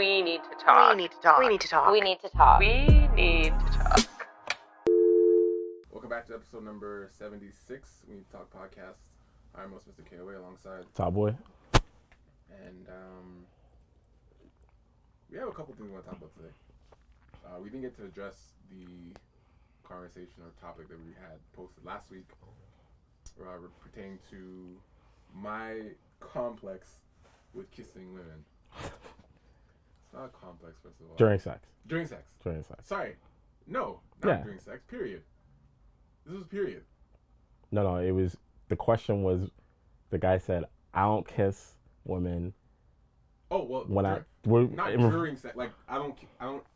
We need to talk. We need to talk. We need to talk. We need to talk. We need to talk. Welcome back to episode number 76. We Need to Talk podcast. I'm host MR.KOA alongside Top Boy. And we have a couple things we want to talk about today. We didn't get to address the conversation or topic that we had posted last week pertaining to my complex with kissing women. It's not a complex, first of all. During sex. During sex. Sorry. No, not during sex. Period. This was period. No, it was, the question was, the guy said, I don't kiss women. Oh, well, when during sex. Like, I don't,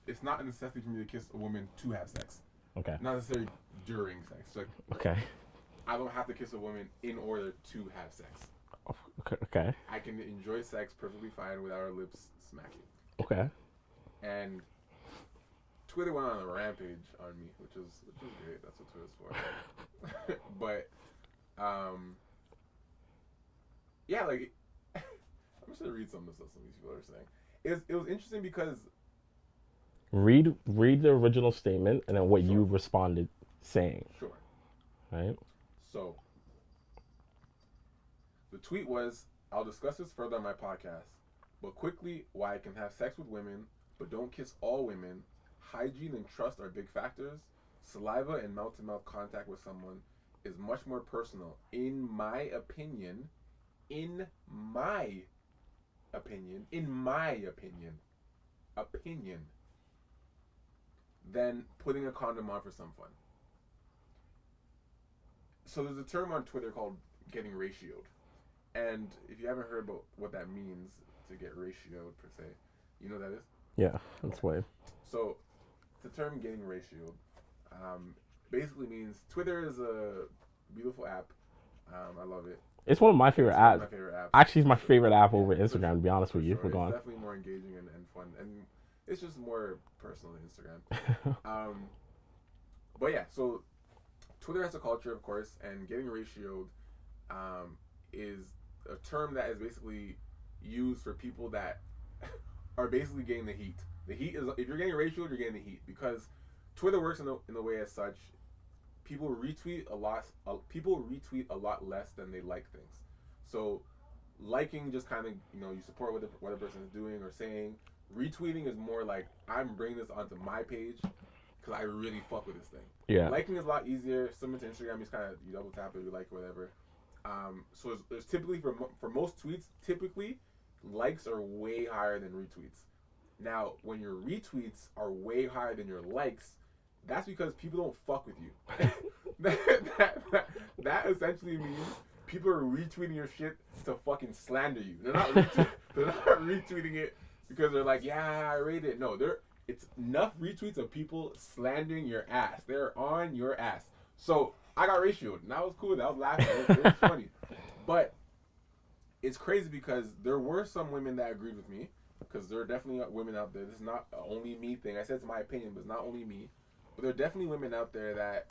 it's not a necessity for me to kiss a woman to have sex. Okay. Not necessarily during sex. Like, okay. I don't have to kiss a woman in order to have sex. Okay. I can enjoy sex perfectly fine without our lips smacking. Okay. And Twitter went on a rampage on me, which is great. That's what Twitter's for. But, yeah, like, I'm just gonna read some of the stuff some of these people are saying. It was interesting because read the original statement and then what you responded saying. Sure. Right. So the tweet was, I'll discuss this further on my podcast, but quickly, why I can have sex with women, but don't kiss all women. Hygiene and trust are big factors. Saliva and mouth-to-mouth contact with someone is much more personal, in my opinion, than putting a condom on for some fun. So there's a term on Twitter called getting ratioed. And if you haven't heard about what that means, to get ratioed per se, you know what that is? Yeah, that's way. So the term getting ratioed basically means Twitter is a beautiful app. I love it. It's one of my favorite apps. Actually, it's my favorite app over Instagram, to be honest with you. Sure. It's definitely more engaging and fun. And it's just more personal than Instagram. But yeah, so Twitter has a culture, of course, and getting ratioed is a term that is basically used for people that are basically getting the heat. The heat is, if you're getting ratioed, you're getting the heat, because Twitter works in the way as such. People retweet a lot less than they like things. So liking just kind of, you support what a person is doing or saying. Retweeting is more like, I'm bringing this onto my page because I really fuck with this thing. Yeah. Liking is a lot easier. Similar to Instagram, you double tap it, you like it, whatever. So there's typically, for most tweets, typically likes are way higher than retweets. Now, when your retweets are way higher than your likes, that's because people don't fuck with you. that essentially means people are retweeting your shit to fucking slander you. They're not retweeting it because they're like, yeah, I rate it. No, it's enough retweets of people slandering your ass. They're on your ass. So I got ratioed, and that was cool. That was laughing. It was funny. But it's crazy because there were some women that agreed with me, because there are definitely women out there. This is not an only me thing. I said it's my opinion, but it's not only me. But there are definitely women out there that,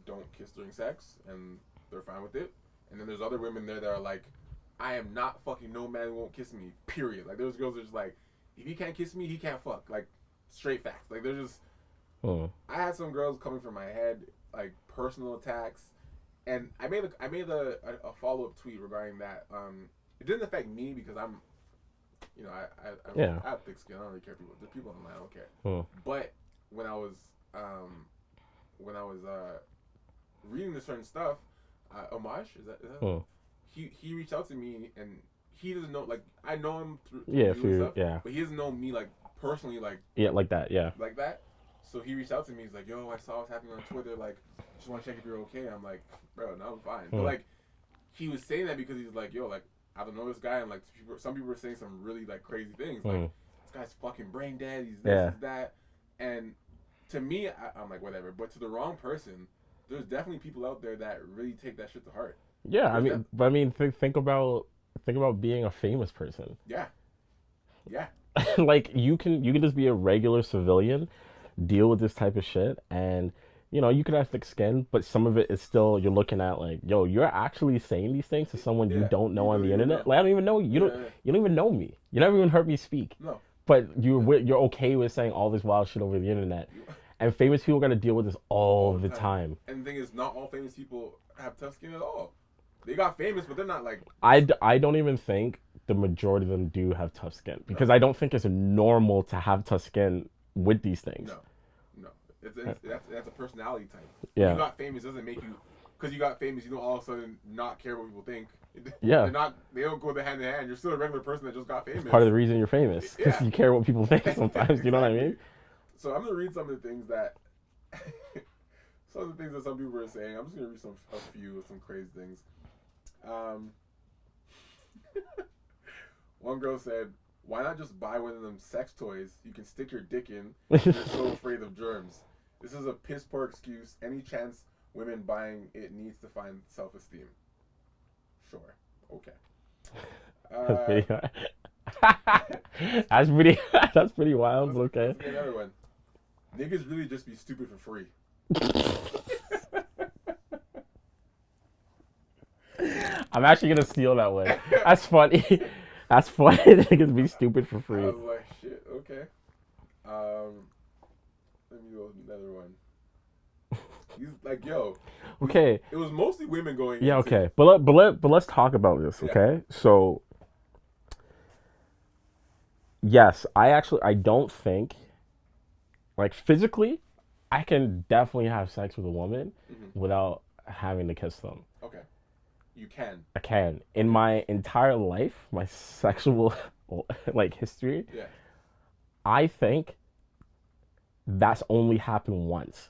don't kiss during sex, and they're fine with it. And then there's other women there that are like, I am not fucking no man who won't kiss me, period. Like, there's girls that are just like, if he can't kiss me, he can't fuck. Like, straight facts. Like, they're just... I had some girls coming from my head, like, personal attacks. And I made a follow-up tweet regarding that. It didn't affect me because I'm... I have thick skin. I don't really care. There's people online, I don't care. But when I was reading the certain stuff, Homage, is that he reached out to me, and he doesn't know, like, I know him through stuff, but he doesn't know me, like, personally, like like that. So he reached out to me. He's like, yo, I saw what's happening on Twitter, like, just want to check if you're okay. I'm like, bro, no, I'm fine. But like, he was saying that because he's like, yo, like, I don't know this guy, and like, some people were saying some really like crazy things, like, this guy's fucking brain dead, he's this, he's that. And to me, I'm like, whatever. But to the wrong person, there's definitely people out there that really take that shit to heart. Yeah, think about being a famous person. Yeah. Like, you can just be a regular civilian, deal with this type of shit, and you could have thick skin, but some of it is still, you're looking at like, yo, you're actually saying these things to someone you don't know on the internet. Like, I don't even know you. You don't even know me. You never even heard me speak. No. but you're okay with saying all this wild shit over the internet, and famous people got to deal with this all the time. And the thing is, not all famous people have tough skin at all. They got famous, but they're not like. I don't even think the majority of them do have tough skin because I don't think it's normal to have tough skin with these things. No, that's a personality type. Yeah. When you got famous doesn't make you, because you got famous, you don't all of a sudden not care what people think. Yeah. They don't go hand in hand. You're still a regular person that just got famous. Part of the reason you're famous because you care what people think sometimes. You know what I mean? So I'm gonna read some of the things that some people are saying. I'm just gonna read a few of some crazy things. One girl said, "Why not just buy one of them sex toys you can stick your dick in if you're so afraid of germs? This is a piss poor excuse. Any chance women buying it needs to find self-esteem." Sure. Okay. That's pretty wild, but okay. Let's get another one. Niggas really just be stupid for free. I'm actually gonna steal that one. That's funny. That's funny. Niggas be stupid for free. I was like, shit, okay. Let me go with another one. He's like, yo. Okay. It was mostly women going. Yeah, okay. But let's talk about this, okay? Yeah. So yes, I don't think, like, physically I can definitely have sex with a woman without having to kiss them. Okay. You can. I can. In my entire life, my sexual like history, I think that's only happened once.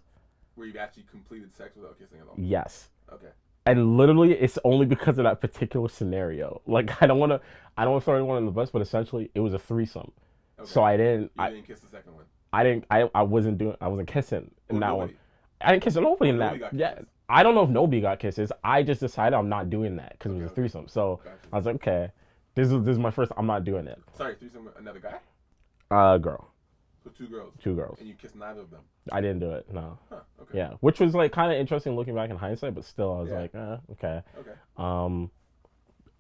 Where you've actually completed sex without kissing at all? Yes. Okay. And literally, it's only because of that particular scenario. Like, I don't want to throw anyone on the bus, but essentially, it was a threesome. Okay. So I didn't. You didn't kiss the second one. I wasn't kissing in that one. I didn't kiss nobody in that. Yeah. I don't know if nobody got kisses. I just decided I'm not doing that because it was a threesome. So I was like, okay, this is my first. I'm not doing it. Sorry, threesome with another guy? Girl. So two girls. Two girls. And you kissed neither of them? I didn't do it. No. Huh. Okay. Yeah, which was like kind of interesting looking back in hindsight, but still, I was like, okay. Okay.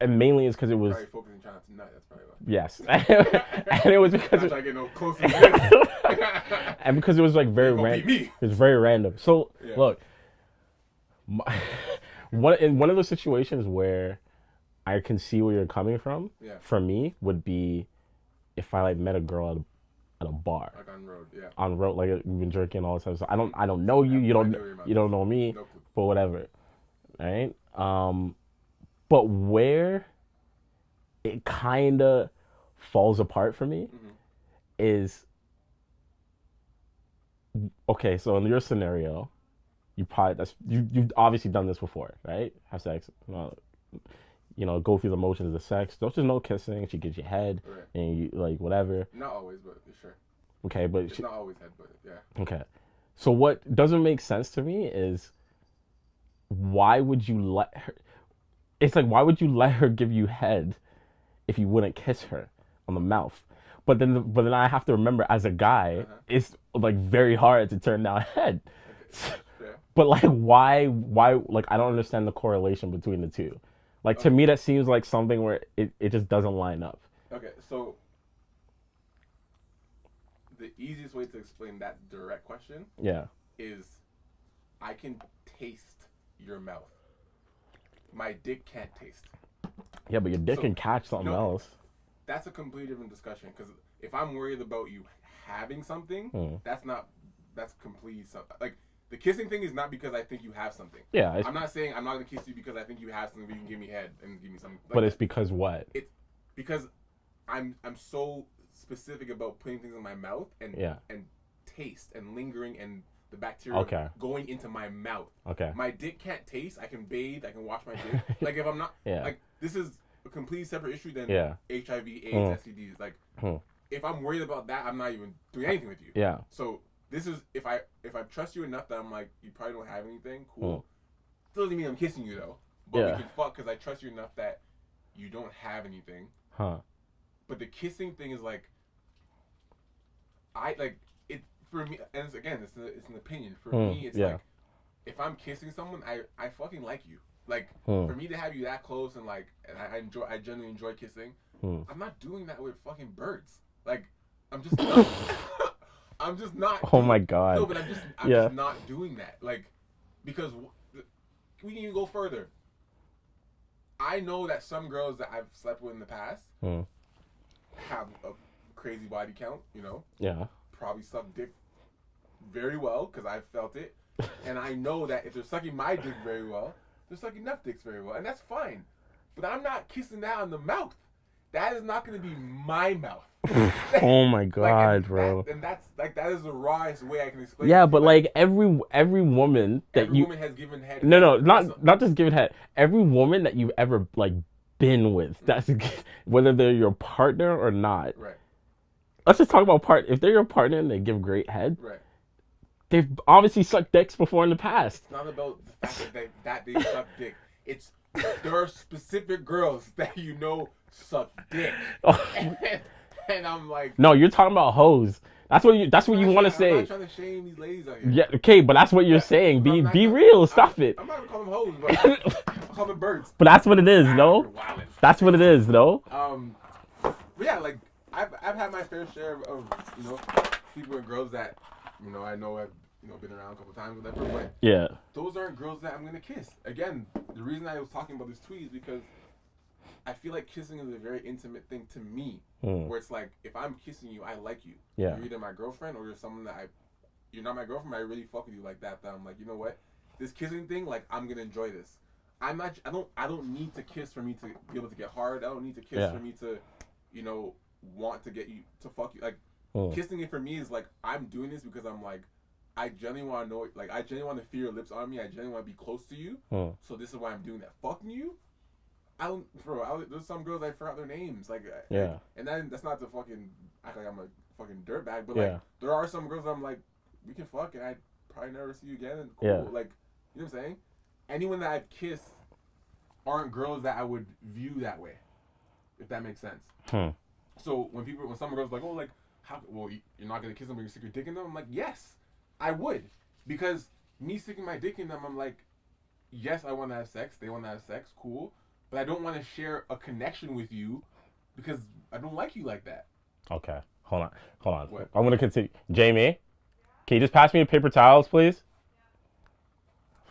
And mainly it's because it was. Probably focusing China tonight. That's probably why. Yes, and it was because. Not trying to get no closer. To this. And because it was like very random. It was very random. So look. One of those situations where I can see where you're coming from, for me, would be if I like met a girl at a bar. Like on road, yeah. On road, like we've been drinking all the time. So I don't know you. You don't know me. No clue. But whatever, right? But where it kind of falls apart for me is okay. So in your scenario. You've obviously done this before, right? Have sex, go through the motions of the sex. There's just no kissing. She gives you head, and you like whatever. Not always, but sure. Okay, but it's not always head, but yeah. Okay, so what doesn't make sense to me is why would you let her? It's like why would you let her give you head if you wouldn't kiss her on the mouth? But then I have to remember as a guy, it's like very hard to turn down head. Okay. But like why like I don't understand the correlation between the two. Like to me that seems like something where it just doesn't line up. Okay, so the easiest way to explain that direct question is I can taste your mouth. My dick can't taste. Yeah, but your dick can catch something else. That's a completely different discussion because if I'm worried about you having something, that's completely something. Like the kissing thing is not because I think you have something. Yeah. I'm not saying I'm not going to kiss you because I think you have something, but you can give me head and give me something. Like but it's because what? It's because I'm so specific about putting things in my mouth and taste and lingering and the bacteria going into my mouth. Okay. My dick can't taste. I can bathe. I can wash my dick. Like if I'm not like this is a completely separate issue than HIV, AIDS, STDs. Like if I'm worried about that, I'm not even doing anything with you. Yeah. So this is if I trust you enough that I'm like you probably don't have anything. Cool. Still doesn't mean I'm kissing you though. But we can fuck because I trust you enough that you don't have anything. Huh. But the kissing thing is like I like it for me. And it's, again, it's an opinion. For me, it's like if I'm kissing someone, I fucking like you. Like for me to have you that close and like and I genuinely enjoy kissing. I'm not doing that with fucking birds. Like I'm just not. I'm just not. Oh my God. No, but I'm just not doing that. Like, because we can even go further. I know that some girls that I've slept with in the past have a crazy body count. You know. Yeah. Probably suck dick very well because I've felt it, and I know that if they're sucking my dick very well, they're sucking enough dicks very well, and that's fine. But I'm not kissing that on the mouth. That is not going to be my mouth. Oh my God, like, bro. That is the rawest way I can explain. Yeah, it. but like every woman that every you woman has given head. no, not just given head. Every woman that you've ever like been with, that's whether they're your partner or not. Right. Let's just talk about if they're your partner and they give great head. Right. They've obviously sucked dicks before in the past. It's not about the fact that they suck dick. It's there are specific girls that you know suck dick. And I'm like, no, you're talking about hoes. That's what you want to say. I'm not trying to shame these ladies out here. Yeah, okay, but that's what you're saying. Be real. Stop it. I'm not gonna call them hoes, but I'll call them birds. But that's what it is, no? That's what it is, though. But yeah, like I've had my fair share of sleeping with girls that I know have been around a couple times, whatever. But yeah, those aren't girls that I'm gonna kiss. Again, the reason I was talking about this tweet is because I feel like kissing is a very intimate thing to me. Where it's like, if I'm kissing you, I like you. Yeah. You're either my girlfriend or you're someone that you're not my girlfriend, but I really fuck with you like that. That I'm like, you know what? This kissing thing, like, I'm gonna enjoy this. I don't need to kiss for me to be able to get hard. I don't need to kiss for me to, want to get you to fuck you. Like, kissing it for me is like, I'm doing this because I'm like, I genuinely want to know, like, I genuinely want to feel your lips on me. I genuinely want to be close to you. So this is why I'm doing that. Fucking you? There's some girls I forgot their names, like, and that's not to fucking act like I'm a fucking dirtbag, but like, there are some girls I'm like, we can fuck, and I'd probably never see you again, and cool, like, you know what I'm saying? Anyone that I've kissed aren't girls that I would view that way, if that makes sense. So when some girls are like, oh, like, you're not gonna kiss them, but you stick your dick in them. I'm like, yes, I would, because me sticking my dick in them, I'm like, yes, I want to have sex. They want to have sex, cool. But I don't want to share a connection with you because I don't like you like that. Okay. Hold on. What? I'm going to continue. Jamie, can you just pass me the paper towels, please?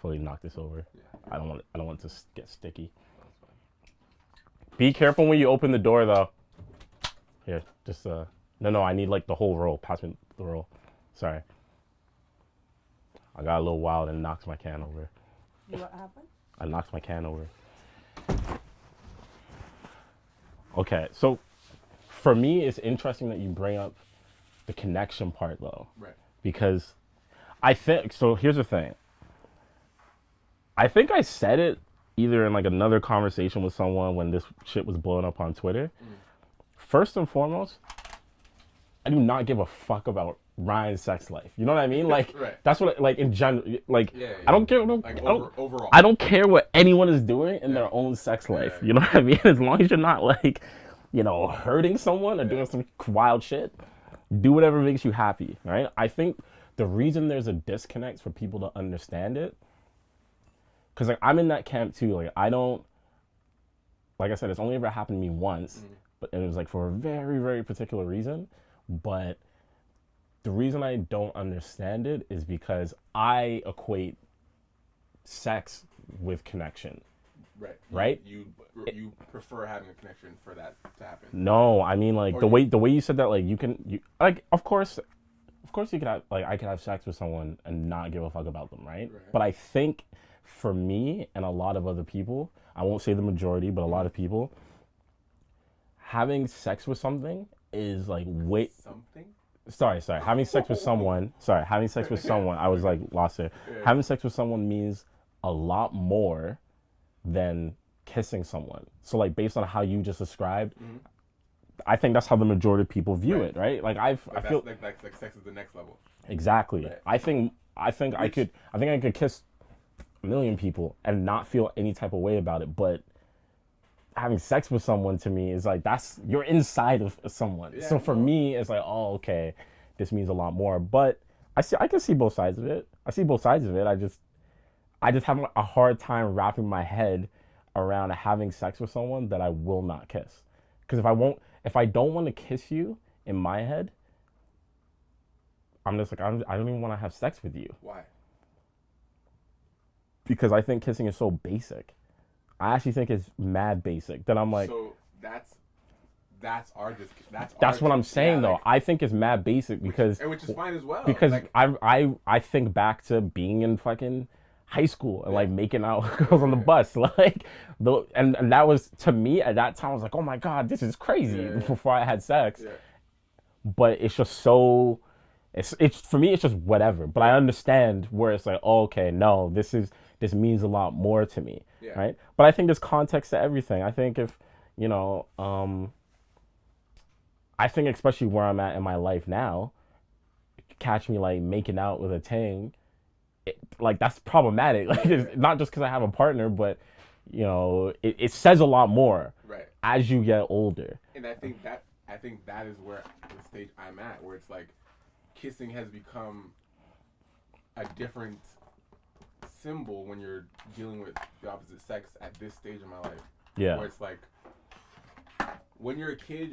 Fully knock this over. Yeah. I don't want it to get sticky. Be careful when you open the door, though. Here, just, no, I need, like, the whole roll. Pass me the roll. Sorry. I got a little wild and knocked my can over. What happened? I knocked my can over. Okay, so for me, it's interesting that you bring up the connection part, though. Right. Because I think, so here's the thing. I think I said it either in like another conversation with someone when this shit was blowing up on Twitter. First and foremost, I do not give a fuck about Ryan's sex life. You know what I mean? Like, that's what, like, in general, like, I don't care. Overall. I don't care what anyone is doing in their own sex life. You know what I mean? As long as you're not, like, hurting someone or doing some wild shit, do whatever makes you happy, right? I think the reason there's a disconnect for people to understand it, because, like, I'm in that camp, too. Like, I don't, like I said, it's only ever happened to me once, but it was, like, for a very, very particular reason, but the reason I don't understand it is because I equate sex with connection. Right? You prefer having a connection for that to happen. No, I mean, like, the way you said that, like, of course you could have, like, I could have sex with someone and not give a fuck about them, right? But I think for me and a lot of other people, I won't say the majority, but a lot of people, having sex with something is like something. Sorry. Having sex with someone. I was like lost there. Having sex with someone means a lot more than kissing someone. So, like, based on how you just described, I think that's how the majority of people view it, right? Like, I feel like sex is the next level. Exactly. Right. I think I could kiss a million people and not feel any type of way about it, but having sex with someone to me is like, you're inside of someone. Yeah, so for me, it's like, oh, okay, this means a lot more. But I can see both sides of it. I just have a hard time wrapping my head around having sex with someone that I will not kiss. Because if I don't want to kiss you, in my head, I'm just like, I don't even want to have sex with you. Why? Because I think kissing is so basic. I actually think it's mad basic. Then I'm like, so that's that's what I'm saying though. I think it's mad basic because which is fine as well. because like, I think back to being in fucking high school and like making out with girls on the bus, like and that was, to me at that time I was like, oh my god, this is crazy. Before I had sex. But it's just so, it's for me it's just whatever. But I understand where it's like, oh, okay, no, this means a lot more to me, right? But I think there's context to everything. I think if I think especially where I'm at in my life now, catch me like making out with a ting, like that's problematic. Like it's not just because I have a partner, but it says a lot more as you get older. And I think that is where the stage I'm at, where it's like kissing has become a different symbol when you're dealing with the opposite sex at this stage of my life. Yeah. Where it's like when you're a kid,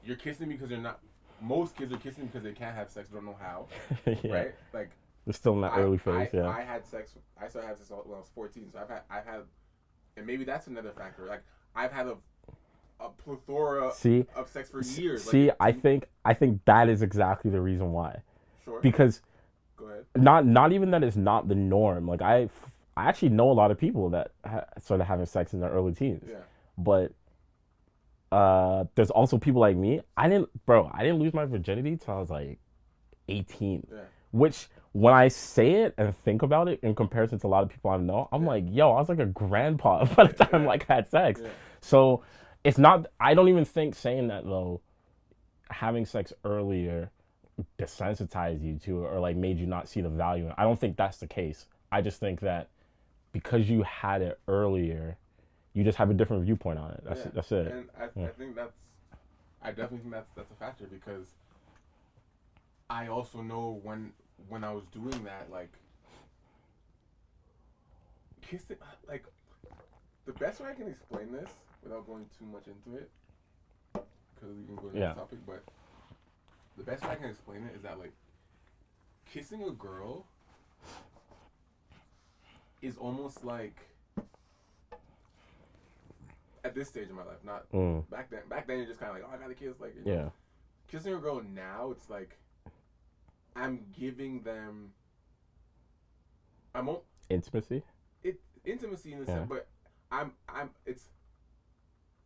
you're kissing because you're not. Most kids are kissing because they can't have sex, don't know how. Right? Like they're still in that early phase. I had sex. I started having sex when I was 14, so I've had, and maybe that's another factor. Like I've had a plethora of sex for years. See, I think that is exactly the reason why. Sure. Because go ahead. Not even that it's not the norm. Like I actually know a lot of people that started having sex in their early teens. Yeah. But there's also people like me. I didn't lose my virginity till I was like 18. Yeah. Which when I say it and think about it in comparison to a lot of people I know, I'm like, yo, I was like a grandpa by the time like I had sex. Yeah. So it's not, I don't even think saying that though, having sex earlier desensitized you to it or like made you not see the value in it. I don't think that's the case. I just think that because you had it earlier, you just have a different viewpoint on it. That's it. And I think I definitely think that's a factor, because I also know when I was doing that, like kissing, like the best way I can explain this without going too much into it, because we can go into the topic, but the best way I can explain it is that like kissing a girl is almost like, at this stage of my life, not back then. Back then, you're just kind of like, oh, I got a kiss. Like, kissing a girl now, it's like I'm giving them. Intimacy. Intimacy in the sense, but it's.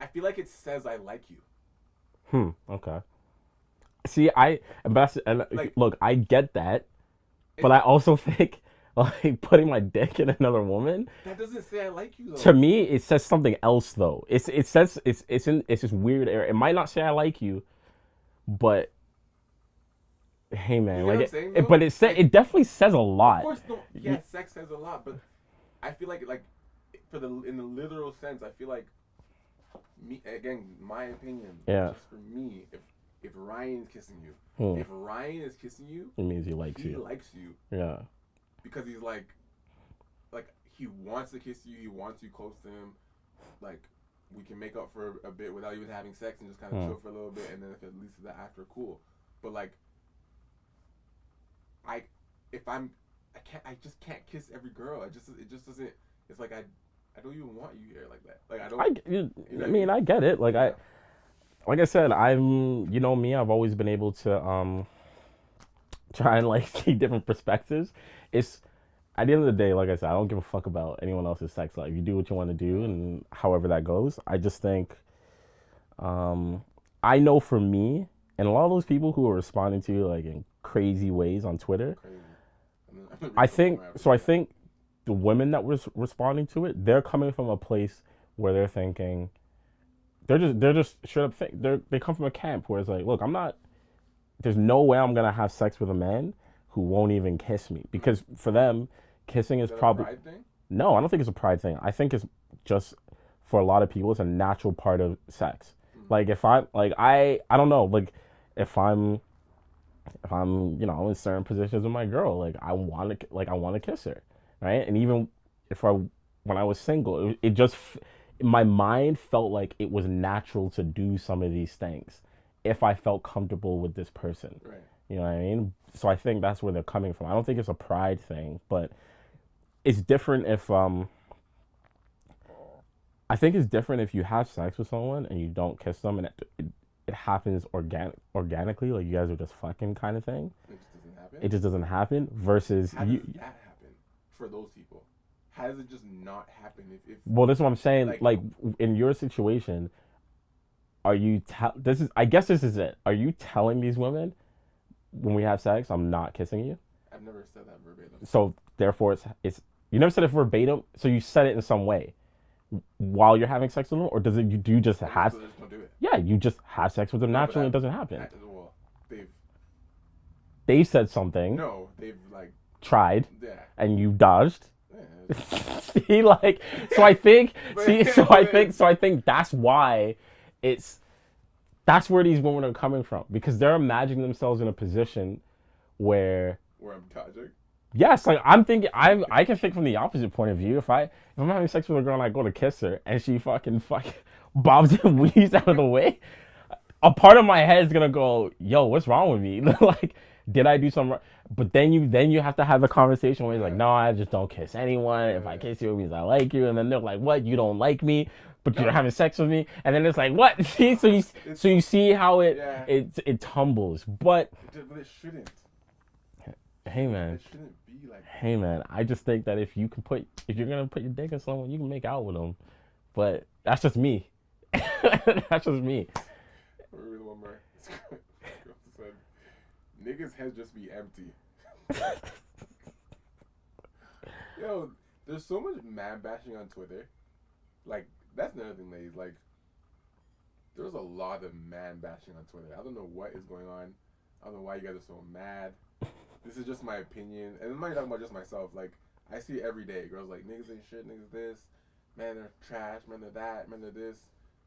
I feel like it says I like you. Okay. See, look, I get that, but I also think like putting my dick in another woman. That doesn't say I like you though. To me, it says something else though. It says it's this weird area. It might not say I like you, but hey man, you know like saying, it definitely says a lot. Of course, no. Yeah, sex says a lot, but I feel like in the literal sense, I feel like me, again, my opinion. Just for me, if Ryan's kissing you, if Ryan is kissing you, it means he likes you. He likes you. Yeah. Because he's like he wants to kiss you, he wants you close to him. Like we can make up for a bit without even having sex and just kind of chill for a little bit, and then if it leads to that after, cool. But like I just can't kiss every girl. It just doesn't. It's like I don't even want you here like that. Like I don't. I get it. Like like I said, I'm me. I've always been able to try and like see different perspectives. It's at the end of the day, like I said, I don't give a fuck about anyone else's sex life. You do what you want to do, and however that goes. I just think, I know for me, and a lot of those people who are responding to you like in crazy ways on Twitter, I think the women that was responding to it, they're coming from a place where they're thinking, they're just straight up think they come from a camp where it's like, look, there's no way I'm gonna have sex with a man who won't even kiss me, because for them, kissing is probably a pride thing? No, I don't think it's a pride thing. I think it's just, for a lot of people, it's a natural part of sex. Like if I don't know, like if I'm in certain positions with my girl, like I want to kiss her, right? And even when I was single, it just, my mind felt like it was natural to do some of these things if I felt comfortable with this person. Right. You know what I mean? So I think that's where they're coming from. I don't think it's a pride thing, but it's different if I think it's different if you have sex with someone and you don't kiss them and it happens organically, like you guys are just fucking kind of thing. It just doesn't happen. It just doesn't happen. Versus how does that happen for those people? How does it just not happen? If well, this is what I'm saying. Like in your situation, are you? This is. I guess this is it. Are you telling these women when we have sex, I'm not kissing you? I've never said that verbatim. So therefore, it's you never said it verbatim. So you said it in some way while you're having sex with them, or does it? Do you just have? So just don't do it. Yeah, you just have sex with them naturally. It doesn't happen. Well, they said something. No, they've like tried. Yeah. And you dodged. Yeah. See, like, so I think, so I think that's why that's where these women are coming from, because they're imagining themselves in a position where I'm dodging. Yes, like I'm thinking, I can think from the opposite point of view. If I'm having sex with a girl and I go to kiss her and she fucking bobs and weaves out of the way, a part of my head is gonna go, yo, what's wrong with me? Like, did I do something wrong? But then you have to have the conversation where he's like, no, I just don't kiss anyone. If I kiss you, it means I like you. And then they're like, what? You don't like me, but you're having sex with me? And then it's like, what? See, so you see how it tumbles. But it shouldn't. Hey man. It shouldn't be like that. Hey man, I just think that if you're gonna put your dick in someone, you can make out with them. But that's just me. That's just me. Really, one more. Niggas' heads just be empty. Yo, there's so much man bashing on Twitter. Like, that's another thing, ladies. Like, there's a lot of man bashing on Twitter. I don't know what is going on. I don't know why you guys are so mad. This is just my opinion. And I'm not talking about just myself. Like, I see it every day. Girls like, niggas ain't shit, niggas this. Man, they're trash. Man, they're that. Man, they're this.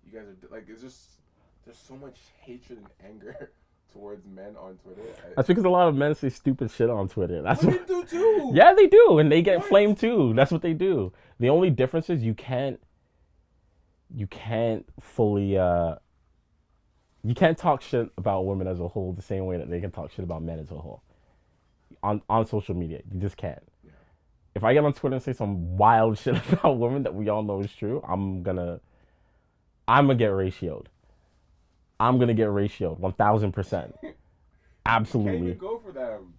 You guys are, like, it's just, there's so much hatred and anger towards men on Twitter. That's because a lot of men say stupid shit on Twitter. That's what they do too. Yeah, they do, and they get flamed too. That's what they do. The only difference is you can't fully you can't talk shit about women as a whole the same way that they can talk shit about men as a whole. On social media, you just can't. Yeah. If I get on Twitter and say some wild shit about women that we all know is true, I'm gonna get ratioed. I'm gonna get ratioed 1,000%. Absolutely. You can't even go for them.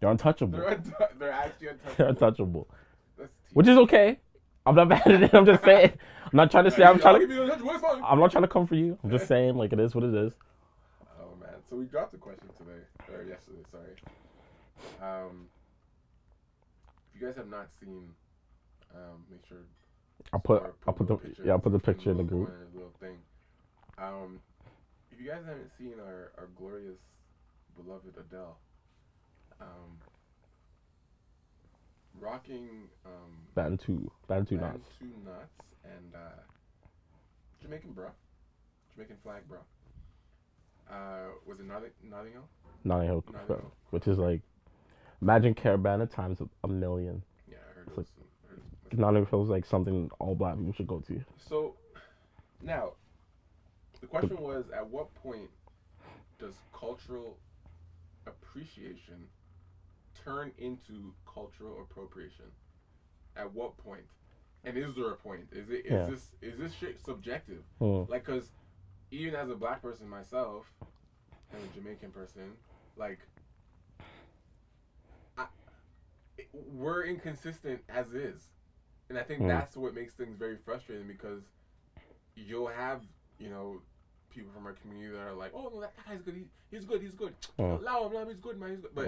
They're untouchable. They're actually untouchable. They're untouchable. Which is okay. I'm not mad at it. I'm just saying. I'm not trying to say. I'm not trying to come for you. I'm just saying, like, it is what it is. Oh man. So we dropped a question today, or yesterday. Sorry. If you guys have not seen, make sure. I'll put the picture in the group. Little thing. If you guys haven't seen our glorious, beloved Adele, rocking Bantu knots and Jamaican flag bra. Was it Notting Hill? Notting Hill, which is like, imagine Caravana times a million. Yeah, I heard it was. Notting Hill is like something all black people should go to. So, now, the question was, at what point does cultural appreciation turn into cultural appropriation? At what point? And is there a point? Is this shit subjective? Like, cause even as a black person myself, and a Jamaican person, like, we're inconsistent as is, and I think that's what makes things very frustrating, because you'll have, people from our community that are like, oh no, that guy's good, he's good, allow him, he's good, man, he's good, but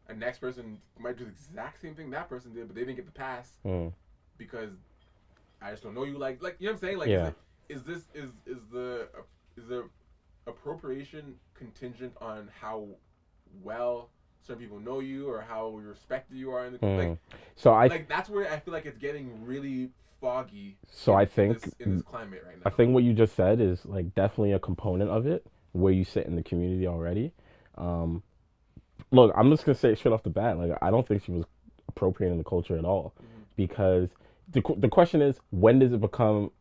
a next person might do the exact same thing that person did, but they didn't get the pass because I just don't know you, like, you know what I'm saying? Like, is the appropriation contingent on how well certain people know you or how respected you are in the community? Like, that's where I feel like it's getting really foggy. So I think in this climate right now. I think what you just said is like definitely a component of it, where you sit in the community already. Look, I'm just gonna say it straight off the bat. Like, I don't think she was appropriating the culture at all, because the question is, when does it become?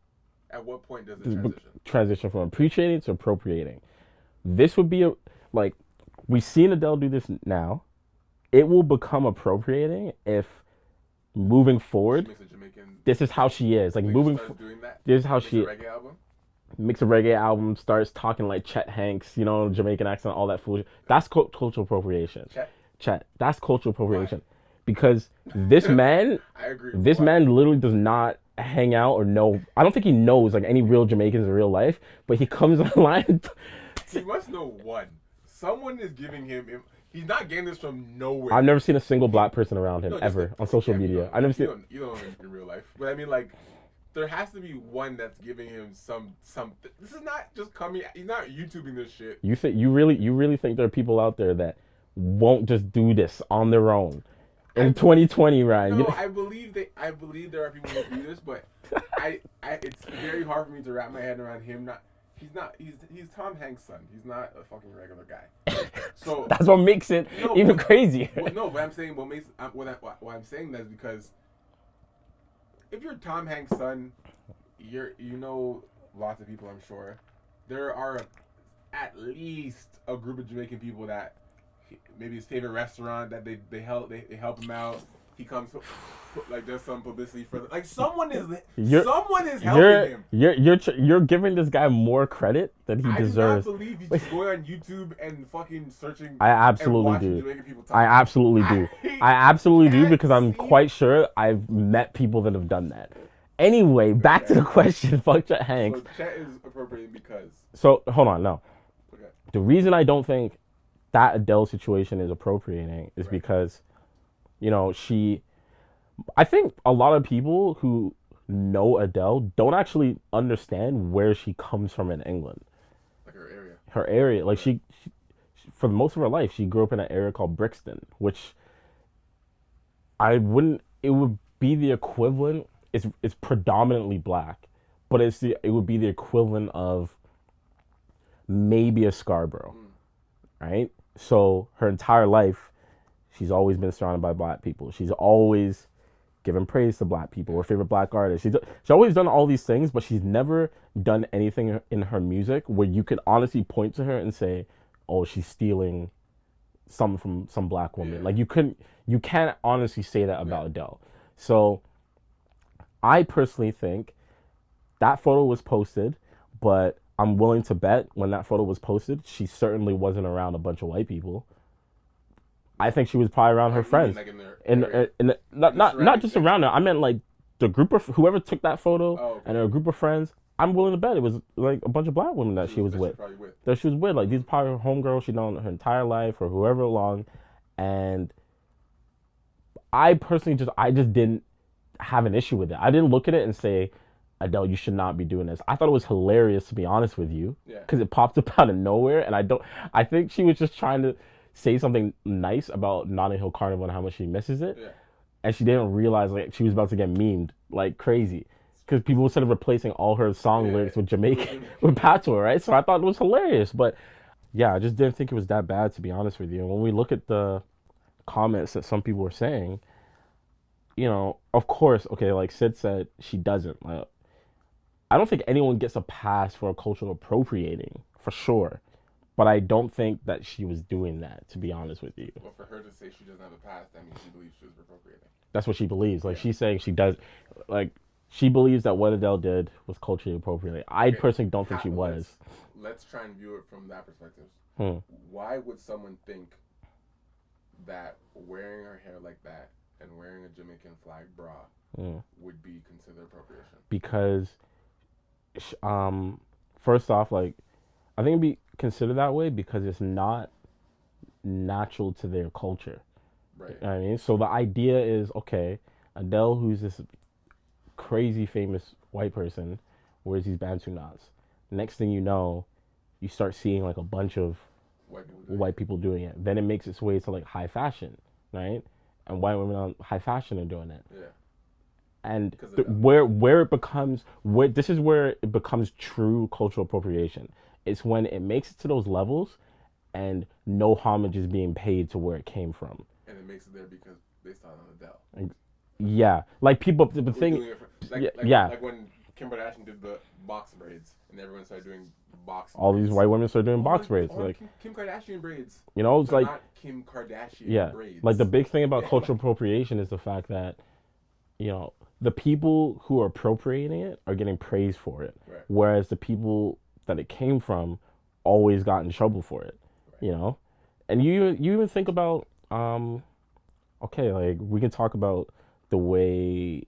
At what point does it transition from appreciating to appropriating? This would be we've seen Adele do this now. It will become appropriating if moving She forward, makes a Jamaican. this is how she is. Like Like, moving, starts doing that. this is how Makes she a reggae album. makes a reggae album, starts talking like Chet Hanks, you know, Jamaican accent, all that foolish. That's cultural appropriation. Chet. That's cultural appropriation. Because this man, I agree. this Why? man literally does not hang out or know. I don't think he knows like any real Jamaicans in real life, but he comes online. He must know one. Someone is giving him. He's not getting this from nowhere. I've never seen a single black person around him No, just ever like- on social yeah, media. I never seen. You don't know him in real life, but I mean, like, there has to be one that's giving him some. This is not just coming. He's not YouTubing this shit. You really think there are people out there that won't just do this on their own in 2020, Ryan? No, I believe there are people who do this, but it's very hard for me to wrap my head around him. He's Tom Hanks' son. He's not a fucking regular guy. So That's what makes it even crazier. No, but I'm saying what I'm saying that is because if you're Tom Hanks' son, you know lots of people. I'm sure there are at least a group of Jamaican people that maybe his favorite restaurant that they help him out. He comes like does some publicity for like someone is helping him. You're giving this guy more credit than he deserves. I do not believe he's going on YouTube and fucking searching. I absolutely and do. Jamaican people talk. I absolutely do. I absolutely do because I'm see- quite sure I've met people that have done that. Anyway, back to the question. Fuck Chet Hanks. So Chet is appropriating because. So hold on, no. Okay. The reason I don't think that Adele situation is appropriating is because, you know, I think a lot of people who know Adele don't actually understand where she comes from in England. Like her area. Her area, like she for most of her life, she grew up in an area called Brixton, which it would be the equivalent. It's predominantly black, but it would be the equivalent of maybe a Scarborough, right? So her entire life, she's always been surrounded by black people. She's always given praise to black people. Her favorite black artist. She's always done all these things, but she's never done anything in her music where you could honestly point to her and say, "Oh, she's stealing some from some black woman." Like you can't honestly say that about Adele. So I personally think that photo was posted, but I'm willing to bet when that photo was posted, she certainly wasn't around a bunch of white people. I think she was probably around her friends, like in their not just around her. I meant like the group of whoever took that photo and a group of friends. I'm willing to bet it was like a bunch of black women that she was with. That she was with. Like these are probably her homegirls she known her entire life or whoever along. And I personally I just didn't have an issue with it. I didn't look at it and say, Adele, you should not be doing this. I thought it was hilarious, to be honest with you, because it popped up out of nowhere. And I think she was just trying to say something nice about Notting Hill Carnival and how much she misses it. Yeah. And she didn't realize like she was about to get memed like crazy. Because people started replacing all her song lyrics with Jamaican, with patois, right? So I thought it was hilarious. But yeah, I just didn't think it was that bad, to be honest with you. And when we look at the comments that some people were saying, you know, of course, okay, like Sid said, she doesn't. Like, I don't think anyone gets a pass for cultural appropriating, for sure. But I don't think that she was doing that, to be honest with you. Well, for her to say she doesn't have a past, that means she believes she was appropriating. That's what she believes. Like, she's saying she does, like, she believes that what Adele did was culturally appropriating. I personally don't think she was. Let's try and view it from that perspective. Why would someone think that wearing her hair like that and wearing a Jamaican flag bra would be considered appropriation? Because, first off, like, I think it'd be considered that way because it's not natural to their culture. Right. You know what I mean? So the idea is, okay, Adele, who's this crazy famous white person, wears these Bantu knots. Next thing you know, you start seeing like a bunch of white people doing it. Then it makes its way to like high fashion, right? And white women on high fashion are doing it. Yeah. And where it becomes this is where it becomes true cultural appropriation. It's when it makes it to those levels, and no homage is being paid to where it came from. And it makes it there because based on Adele. Yeah, like people. The thing, like when Kim Kardashian did the box braids, and everyone started doing box. All braids. these white women started doing box braids. Or Like Kim Kardashian braids. you know, it's But like not Kim Kardashian braids. like the big thing about Yeah. cultural appropriation is the fact that you know the people who are appropriating it are getting praised for it, Right. whereas the people that it came from always got in trouble for it. Right. You know, and you even think about okay, like we can talk about the way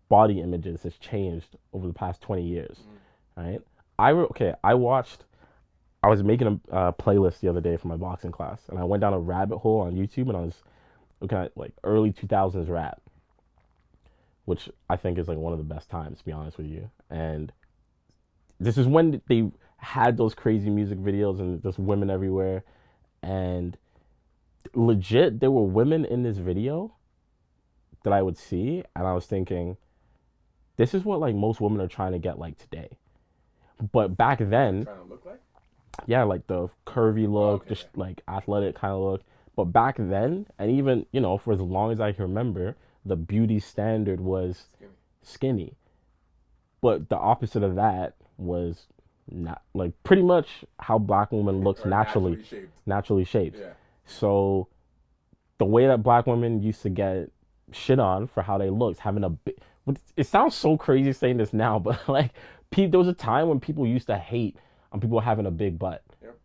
body images has changed over the past 20 years, right? I was making a playlist the other day for my boxing class, and I went down a rabbit hole on YouTube, and I was looking at like early 2000s rap, which I think is like one of the best times, to be honest with you. And this is when they had those crazy music videos and just women everywhere, and legit, there were women in this video that I would see, and I was thinking, this is what like most women are trying to get like today. But back then, Trying to look like? yeah, like the curvy look, Okay. just like athletic kind of look. But back then, and even, you know, for as long as I can remember, the beauty standard was skinny. But the opposite of that was not like pretty much how black women looks Or naturally shaped. Yeah. So the way that black women used to get shit on for how they looked, having a big, it sounds so crazy saying this now, but like there was a time when people used to hate on people having a big butt. Yep.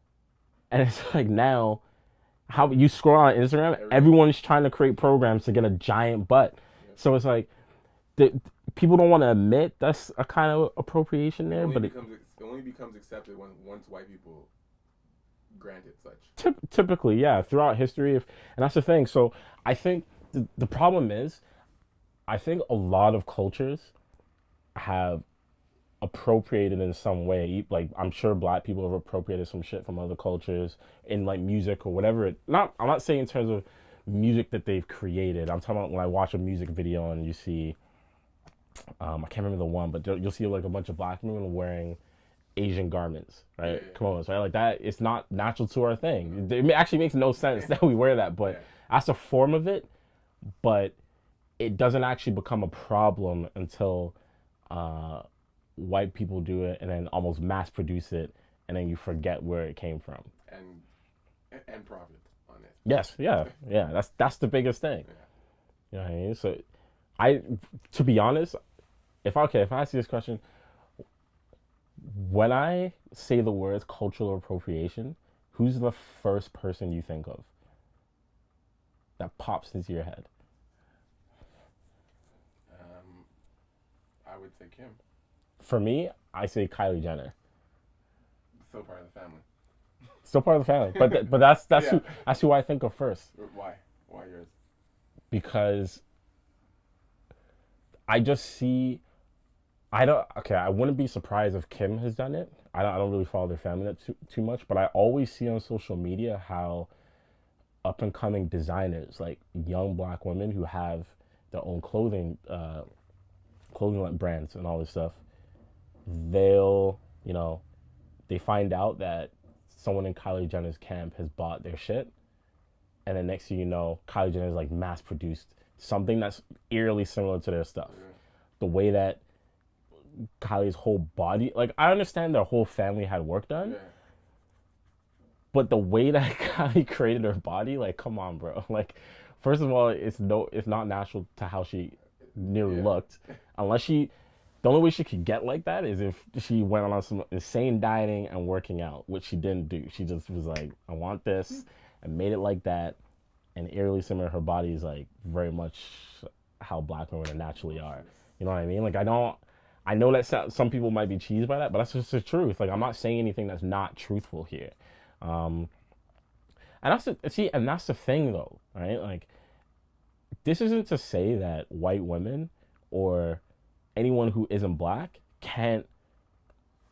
And it's like now, how you scroll on Instagram, everyone's trying to create programs to get a giant butt. Yep. So it's like, people don't want to admit that's a kind of appropriation there, but it only becomes accepted once white people grant it such. Typically, yeah, throughout history, and that's the thing. So I think the problem is, I think a lot of cultures have appropriated in some way. Like I'm sure black people have appropriated some shit from other cultures in like music or whatever. I'm not saying in terms of music that they've created. I'm talking about when I watch a music video and you see, I can't remember the one, but you'll see like a bunch of black women wearing Asian garments, right? Yeah. Kimonos, right? Like that, it's not natural to our thing. It actually makes no sense that we wear that, but that's a form of it. But it doesn't actually become a problem until white people do it and then almost mass produce it, and then you forget where it came from. And profit on it. Yes, yeah. That's the biggest thing. Yeah. You know what I mean? So, to be honest, if I ask you this question, when I say the words cultural appropriation, who's the first person you think of that pops into your head? I would say Kim. For me, I say Kylie Jenner. Still part of the family. Still part of the family, but that's who I think of first. Why? Why yours? Because I just see. I wouldn't be surprised if Kim has done it. I don't really follow their family that too much, but I always see on social media how up and coming designers, like young black women who have their own clothing brands and all this stuff, they'll, they find out that someone in Kylie Jenner's camp has bought their shit, and then next thing you know, Kylie Jenner's like mass produced something that's eerily similar to their stuff. Yeah. The way that Kylie's whole body, like I understand their whole family had work done, but the way that Kylie created her body, like come on, bro. Like, first of all, it's not natural to how she nearly looked, unless the only way she could get like that is if she went on some insane dieting and working out, which she didn't do. She just was like, I want this, and made it like that, and eerily similar. Her body is like very much how black women naturally are. You know what I mean? Like I know that some people might be cheesed by that, but that's just the truth. Like I'm not saying anything that's not truthful here. And that's the thing though, right? Like this isn't to say that white women or anyone who isn't black can't,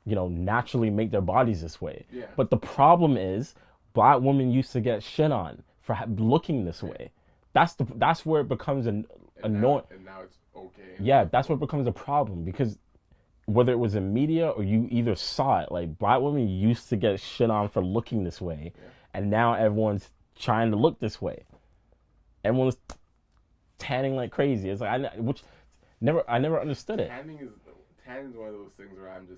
naturally make their bodies this way. Yeah. But the problem is black women used to get shit on for looking this way. That's where it becomes annoying. And now it's okay. Yeah, that's where it becomes a problem, because whether it was in media or you either saw it, like black women used to get shit on for looking this way, and now everyone's trying to look this way. Everyone's tanning like crazy. It's like I never understood it. tanning's one of those things where I'm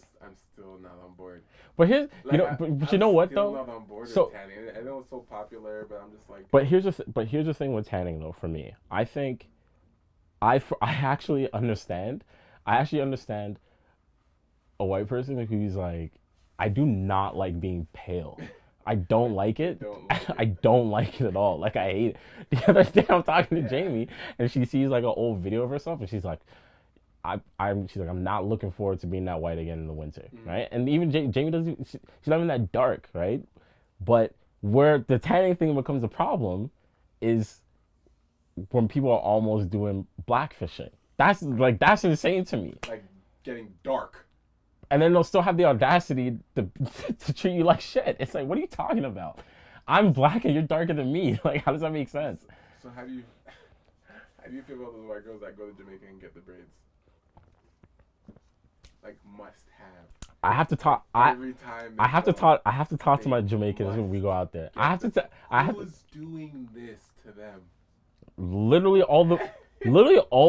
still not on board. But here's, Like, but you know what still though? not on board So with tanning. I know it's so popular, but I'm just like. But here's the thing with tanning though. For me, I think I actually understand. I actually understand a white person who's like, I do not like being pale. I don't like it. I don't like it at all. Like, I hate it. The other day I'm talking to Jamie and she sees like an old video of herself and she's like, she's like, I'm not looking forward to being that white again in the winter, right? And even Jamie doesn't. She's not even that dark, right? But where the tanning thing becomes a problem is when people are almost doing blackfishing. That's insane to me. Like getting dark. And then they'll still have the audacity to treat you like shit. It's like, what are you talking about? I'm black and you're darker than me. Like, how does that make sense? So how do you feel about those white girls that go to Jamaica and get the braids? Like, must have. I have to talk. Every time. I have to talk to my Jamaicans when we go out there. Who's doing this to them? Literally all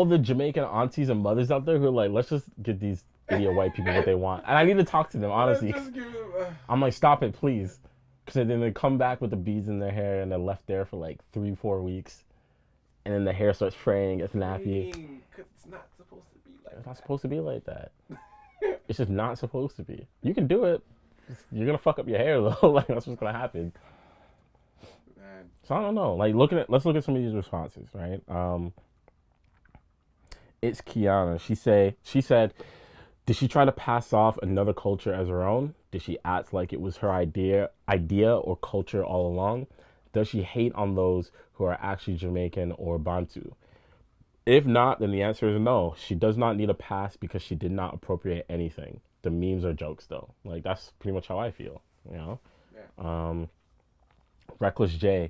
the Jamaican aunties and mothers out there who are like, let's just get these idiot white people what they want. And I need to talk to them, honestly. I'm like, stop it, please. Because then they come back with the beads in their hair and they're left there for like 3-4 weeks. And then the hair starts fraying, gets nappy. Because it's not supposed to be like that. It's not supposed to be like that. It's just not supposed to be. You can do it. You're going to fuck up your hair, though. Like, that's what's going to happen. Man. So I don't know. Like, let's look at some of these responses, right? It's Kiana. She said, did she try to pass off another culture as her own? Did she act like it was her idea or culture all along? Does she hate on those who are actually Jamaican or Bantu? If not, then the answer is no. She does not need a pass because she did not appropriate anything. The memes are jokes, though. Like, that's pretty much how I feel, you know? Yeah. Reckless J,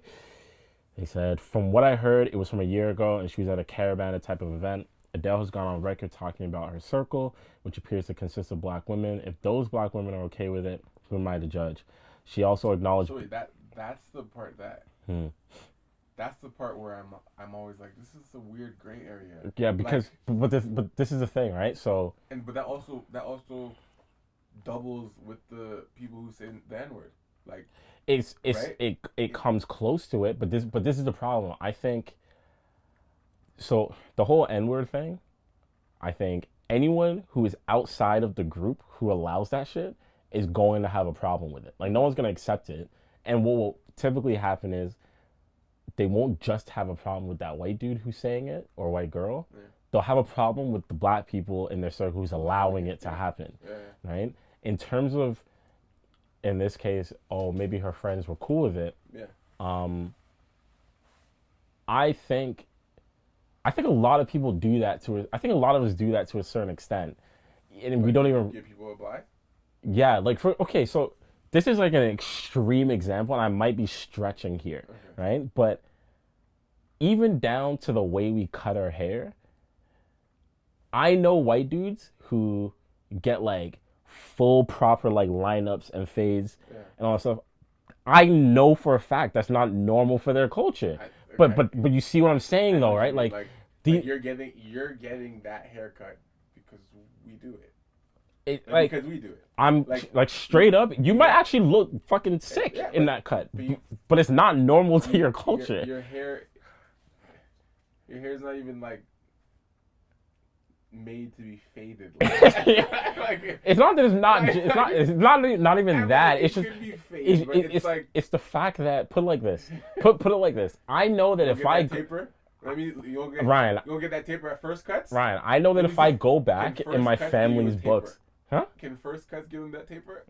they said, from what I heard, it was from a year ago, and she was at a caravan type of event. Adele has gone on record talking about her circle, which appears to consist of black women. If those black women are okay with it, who am I to judge? She also acknowledged... So wait, that's the part that... That's the part where I'm always like, this is a weird gray area. Yeah, because... Like, but this is the thing, right? So... But that also doubles with the people who say the N-word. Like... It comes close to it, but this is the problem. I think... So, the whole N-word thing, I think anyone who is outside of the group who allows that shit is going to have a problem with it. Like, no one's going to accept it. And what will typically happen is they won't just have a problem with that white dude who's saying it or white girl. Yeah. They'll have a problem with the black people in their circle who's allowing it to happen, right? In terms of, in this case, maybe her friends were cool with it. Yeah. I think a lot of people do that I think a lot of us do that to a certain extent. And we don't even... Give people a blind? Yeah, like, so this is like an extreme example, and I might be stretching here, right? But even down to the way we cut our hair, I know white dudes who get, like, full proper, like, lineups and fades and all that stuff. I know for a fact that's not normal for their culture. But you see what I'm saying, though, right? Like you're getting that haircut because we do it. Because we do it. I'm like straight up. You might actually look fucking sick in that cut, but it's not normal to your culture. Your hair's not even like made to be faded. It's not that it's not. It's not even that. It's just. It's the fact that put it like this. Put it like this. I know that if I taper, you'll get that taper at first cuts. Ryan, I know that if I go back in my family's books, can first cuts give them that taper?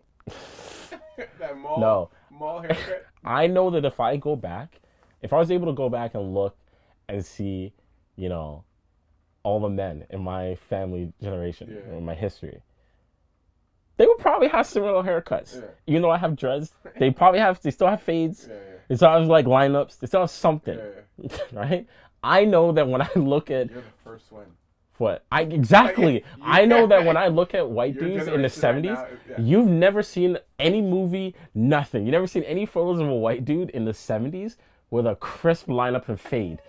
That mall haircut. I know that if I go back, if I was able to go back and look and see, you know, all the men in my family generation, in my history, they would probably have similar haircuts. Yeah. Even though I have dreads, they still have fades. Yeah. They still have like lineups. They still have something, right? I know that when I look at... You're the first one. What? Exactly. I know that when I look at white dudes in the 70s, you've never seen any movie, nothing. You've never seen any photos of a white dude in the 70s with a crisp lineup and fade.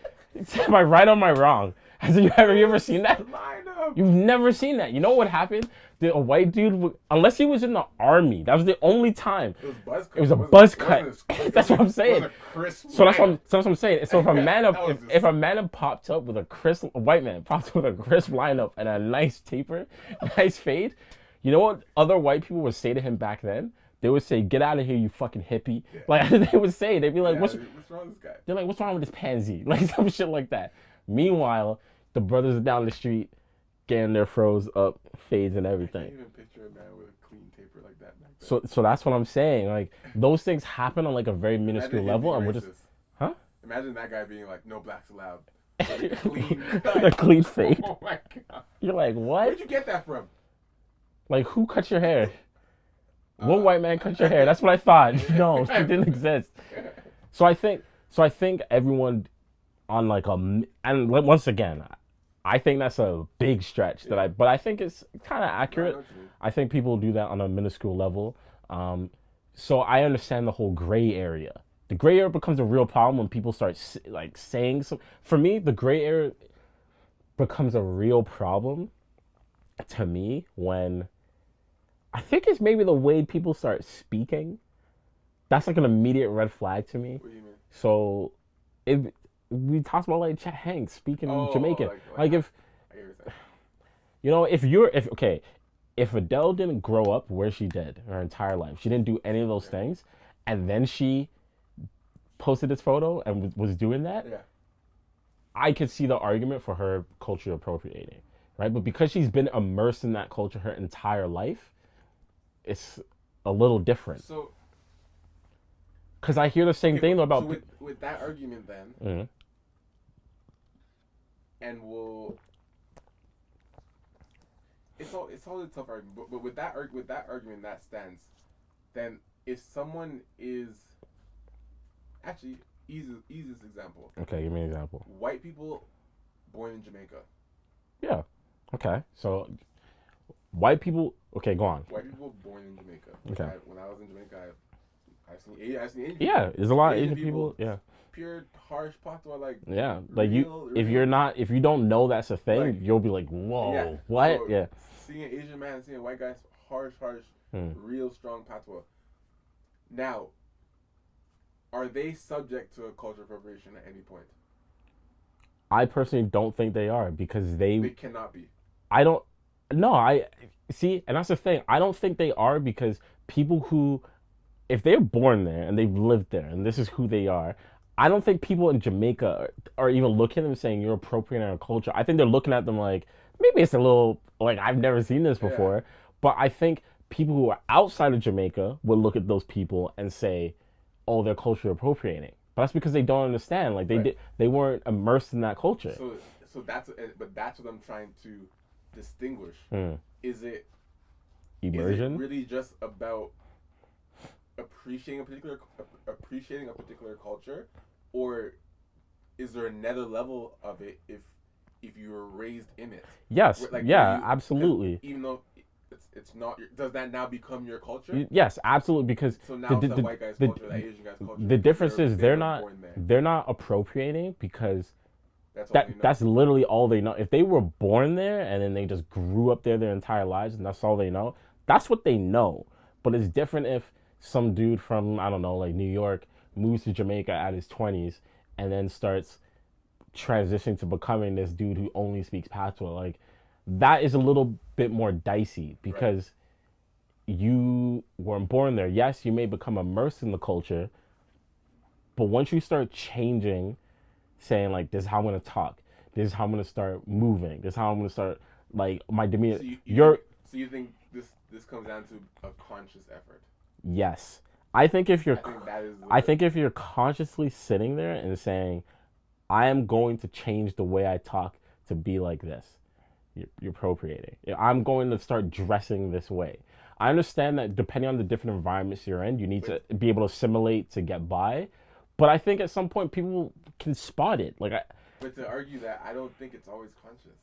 Am I right or am I wrong? Have you ever seen that? Line up. You've never seen that. You know what happened? A white dude, unless he was in the army, that was the only time. It was buzz cut. It was a buzz cut. That's what I'm saying. It was a crisp So that's lineup. what I'm saying. So if a man That was if a man popped up with a white man popped up with a crisp lineup and a nice taper, nice fade, you know what other white people would say to him back then? They would say, "Get out of here, you fucking hippie." Yeah. Like they would say, they'd be like, Yeah, "What's wrong with this guy?" They're like, "What's wrong with this pansy?" Like some shit like that. Meanwhile, the brothers down the street getting their froze up, fades and I everything. can't even picture a man with a clean taper like that back then. So that's what I'm saying. Like those things happen on like a very minuscule Imagine him level, being and we're just, racist. huh? Imagine that guy being like, "No blacks allowed." With a clean A clean fade. Oh my god! You're like, what? Where'd you get that from? Like who cut your hair? What white man cut your hair? That's what I thought. No, it didn't exist. So I think everyone on like and once again, I think that's a big stretch but I think it's kind of accurate. I think people do that on a minuscule level. So I understand the whole gray area. The gray area becomes a real problem when people start like saying some. For me, the gray area becomes a real problem to me when I think it's maybe the way people start speaking. That's like an immediate red flag to me. What do you mean? So, we talked about like Chet Hanks speaking Jamaican. Like if, you know, if Adele didn't grow up where she did her entire life, she didn't do any of those things, and then she posted this photo and was doing that, I could see the argument for her culture appropriating, right? But because she's been immersed in that culture her entire life, it's a little different. So, because I hear the same thing about. So with that argument then, and it's all a tough argument. But with that argument that stands, then if someone is actually easiest example. Okay, give me an example. White people born in Jamaica. Yeah. Okay. So white people. Okay, go on. White people born in Jamaica. Okay. When I was in Jamaica, I've seen Asian people. Yeah, there's a lot of Asian people. Yeah. Pure harsh patois, like like if you don't know that's a thing, like, you'll be like, whoa, what? So seeing an Asian man and seeing a white guy, harsh, real strong patois. Now, are they subject to a culture appropriation at any point? I personally don't think they are because they cannot be. I don't. No, I see, and that's the thing. I don't think they are because people who, if they're born there and they've lived there and this is who they are, I don't think people in Jamaica are even looking at them saying you're appropriating our culture. I think they're looking at them like, maybe it's a little, like, I've never seen this before. Yeah. But I think people who are outside of Jamaica would look at those people and say, oh, they're culture appropriating. But that's because they don't understand. Like, they weren't immersed in that culture. So that's what I'm trying to distinguish. Is it immersion? Is it really just about appreciating a particular culture, or is there another level of it if you were raised in it? Yes. Like, absolutely. Even though it's not, does that now become your culture? Yes, absolutely. Because so now it's the white guy's culture, the Asian guy's culture. The difference is they're not appropriating because that's literally all they know. If they were born there and then they just grew up there their entire lives and that's all they know, that's what they know. But it's different if some dude from, I don't know, like New York moves to Jamaica at his 20s and then starts transitioning to becoming this dude who only speaks patois. Like, that is a little bit more dicey because you weren't born there. Yes, you may become immersed in the culture, but once you start changing, saying like, this is how I'm going to talk, this is how I'm going to start moving, this is how I'm going to start, like, my demeanor. So you think this comes down to a conscious effort? Yes. I think if you're consciously sitting there and saying, I am going to change the way I talk to be like this, you're appropriating. I'm going to start dressing this way. I understand that depending on the different environments you're in, you need to be able to assimilate to get by. But I think at some point people can spot it. But to argue that, I don't think it's always conscious.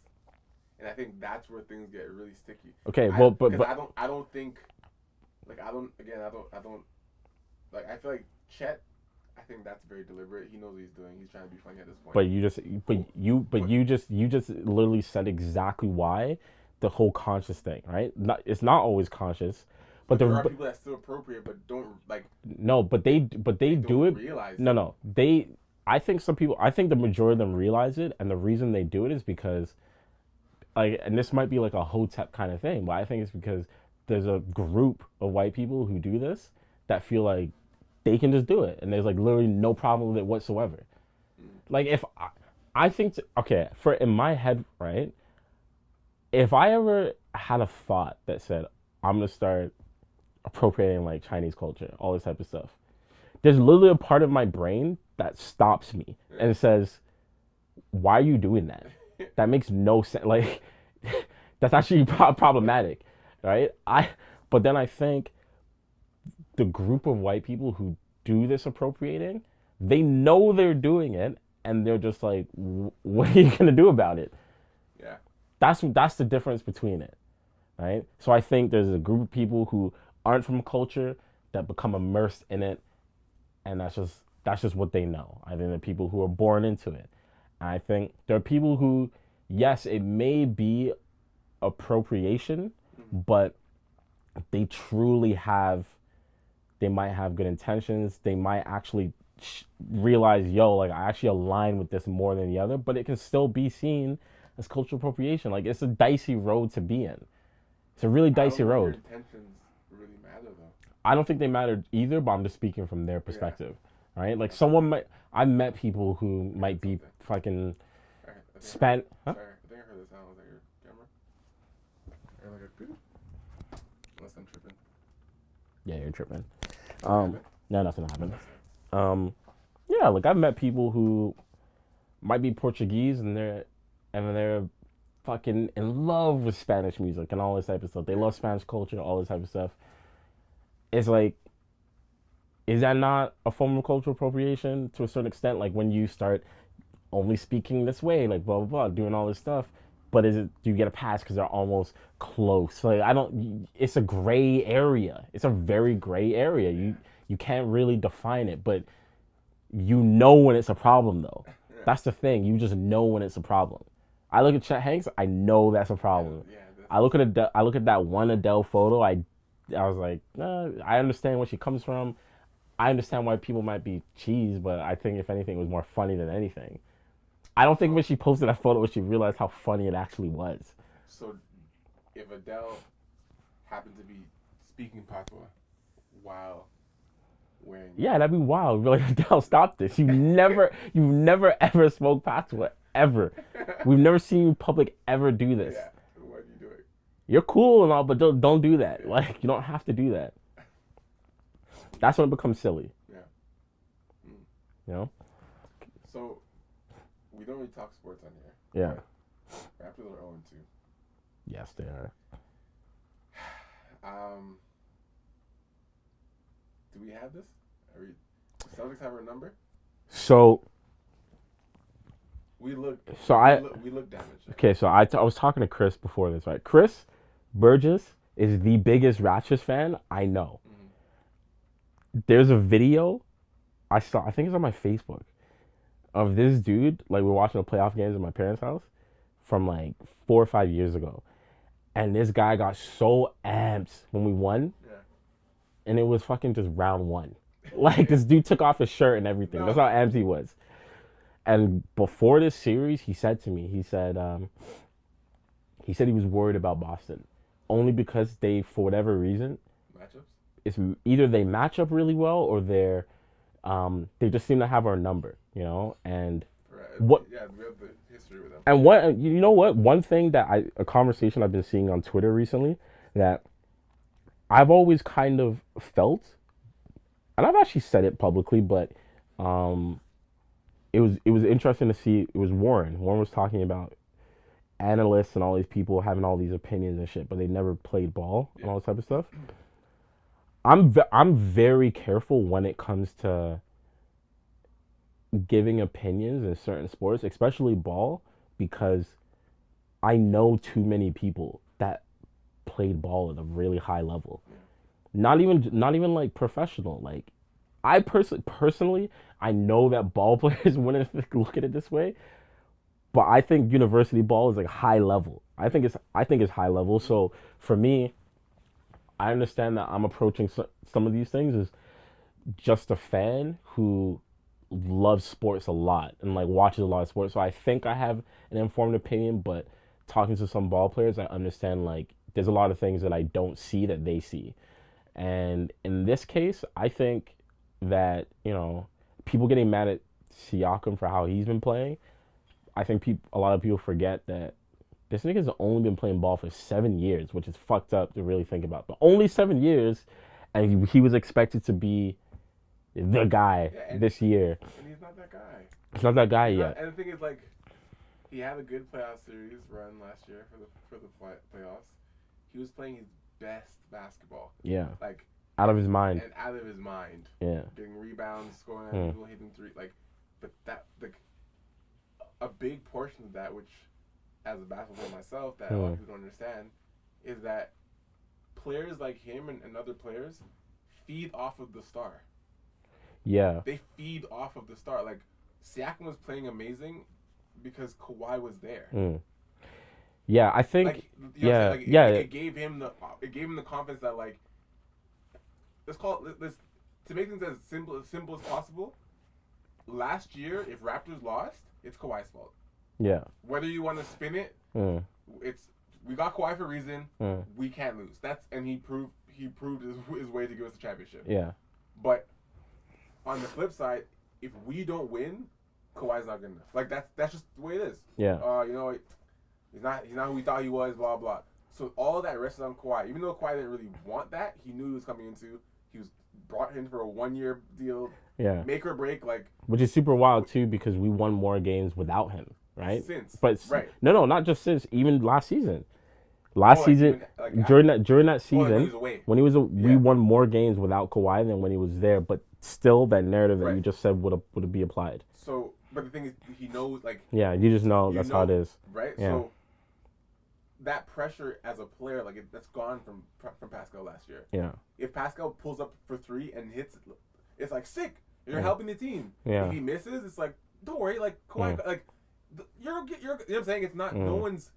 And I think that's where things get really sticky. Okay, I don't think, like, I feel like Chet, I think that's very deliberate. He knows what he's doing. He's trying to be funny at this point. But you just literally said exactly why the whole conscious thing, right? It's not always conscious, but there are people that's still appropriate, but don't like. No, but they do it. Realize no, they. I think some people. I think the majority of them realize it, and the reason they do it is because, like, and this might be like a hotep kind of thing, but I think it's because there's a group of white people who do this that feel like they can just do it, and there's like literally no problem with it whatsoever. Like if I think okay, for in my head, right? If I ever had a thought that said I'm gonna start appropriating like Chinese culture, all this type of stuff, there's literally a part of my brain that stops me and says, "Why are you doing that? That makes no sense. Like that's actually problematic, right?" But then I think the group of white people who do this appropriating, they know they're doing it, and they're just like, "What are you gonna do about it?" Yeah, that's the difference between it, right? So I think there's a group of people who aren't from culture that become immersed in it, and that's just what they know. I think there are people who are born into it. And I think there are people who, yes, it may be appropriation, but they truly have. They might have good intentions. They might actually realize, yo, like I actually align with this more than the other, but it can still be seen as cultural appropriation. Like it's a dicey road to be in. It's a really dicey road. Your intentions really matter though. I don't think they matter either, but I'm just speaking from their perspective, right? Like someone might. I've met people who might be fucking spent. Huh? Sorry, I think I heard the sound. Was that your camera? Or like a good? Unless I'm tripping. Yeah, you're tripping. No, nothing happened. Yeah, like I've met people who might be Portuguese and they're fucking in love with Spanish music and all this type of stuff. They love Spanish culture, all this type of stuff. It's like, is that not a form of cultural appropriation to a certain extent? Like when you start only speaking this way, like blah blah blah, doing all this stuff. But do you get a pass because they're almost close? Like it's a gray area. It's a very gray area. You can't really define it, but you know when it's a problem though. That's the thing. You just know when it's a problem. I look at Chet Hanks, I know that's a problem. I look at that one Adele photo. I was like, I understand where she comes from. I understand why people might be cheesed, but I think if anything, it was more funny than anything. I don't think when she posted that photo, she realized how funny it actually was. So, if Adele happened to be speaking patois while wearing... Yeah, that'd be wild. Like, Adele, stop this. You've never ever spoke patois, ever. We've never seen you in public ever do this. Yeah, why do you do it? You're cool and all, but don't do that. Like, you don't have to do that. That's when it becomes silly. Yeah. You know? So... we don't really talk sports on here. Yeah. Raptors are 0-2. Yes, they are. Do we have this? Celtics have our number? So we look damaged. Okay, so I was talking to Chris before this, right? Chris Burgess is the biggest Raptors fan I know. Mm-hmm. There's a video I saw, I think it's on my Facebook, of this dude, like we're watching the playoff games at my parents' house from like 4 or 5 years ago. And this guy got so amped when we won. Yeah. And it was fucking just round one. Like this dude took off his shirt and everything. No. That's how amped he was. And before this series, he said to me, he said he was worried about Boston. Only because they, for whatever reason, matchups? It's either they match up really well or they just seem to have our number, you know? And right. Yeah, we have the history with them. And you know what? One thing a conversation I've been seeing on Twitter recently that I've always kind of felt, and I've actually said it publicly, but it was interesting to see. It was Warren. Warren was talking about analysts and all these people having all these opinions and shit, but they never played ball and all this type of stuff. I'm very careful when it comes to giving opinions in certain sports, especially ball, because I know too many people that played ball at a really high level. Not even like professional, like personally, I know that ball players wouldn't look at it this way, but I think university ball is like high level. I think it's high level. So for me, I understand that I'm approaching some of these things as just a fan who loves sports a lot and like watches a lot of sports. So I think I have an informed opinion, but talking to some ball players, I understand like there's a lot of things that I don't see that they see. And in this case, I think that, people getting mad at Siakam for how he's been playing, I think a lot of people forget that this nigga's only been playing ball for 7 years, which is fucked up to really think about. But only 7 years, and he was expected to be the guy this year. And he's not that guy. He's not that guy yet. And the thing is, like, he had a good playoff series run last year for the playoffs. He was playing his best basketball. Yeah. Like, out of his mind. And out of his mind. Yeah. Getting rebounds, scoring at people, hitting three. Like, but that, like, a big portion of that, which, as a basketball player myself, that a lot of people don't understand, is that players like him and other players feed off of the star. Yeah. They feed off of the star. Like, Siakam was playing amazing because Kawhi was there. Yeah, I think. Like, It gave him the confidence that, like, let's to make things as simple as possible. Last year, if Raptors lost, it's Kawhi's fault. Yeah. Whether you want to spin it, we got Kawhi for a reason. We can't lose. And he proved his way to give us the championship. Yeah. But on the flip side, if we don't win, Kawhi's not good enough. Like that's just the way it is. Yeah. He's not who we thought he was. Blah blah. So all that rested on Kawhi. Even though Kawhi didn't really want that, he knew he was coming into. He was brought in for a 1-year deal. Yeah. Make or break, like. Which is super wild too, because we won more games without him, right? Right. No, not just since. Even last season. Season, like, during that season, when he was we won more games without Kawhi than when he was there. But still, that narrative that you just said would be applied. So, but the thing is, he knows, like. Yeah, you just know that's how it is. Right. Yeah. So that pressure as a player, like that's gone from Pascal last year. Yeah. If Pascal pulls up for 3 and hits, it's like sick. You're helping the team. Yeah. If he misses, it's like don't worry. Like Kawhi, like you're. You know what I'm saying? It's not. No one's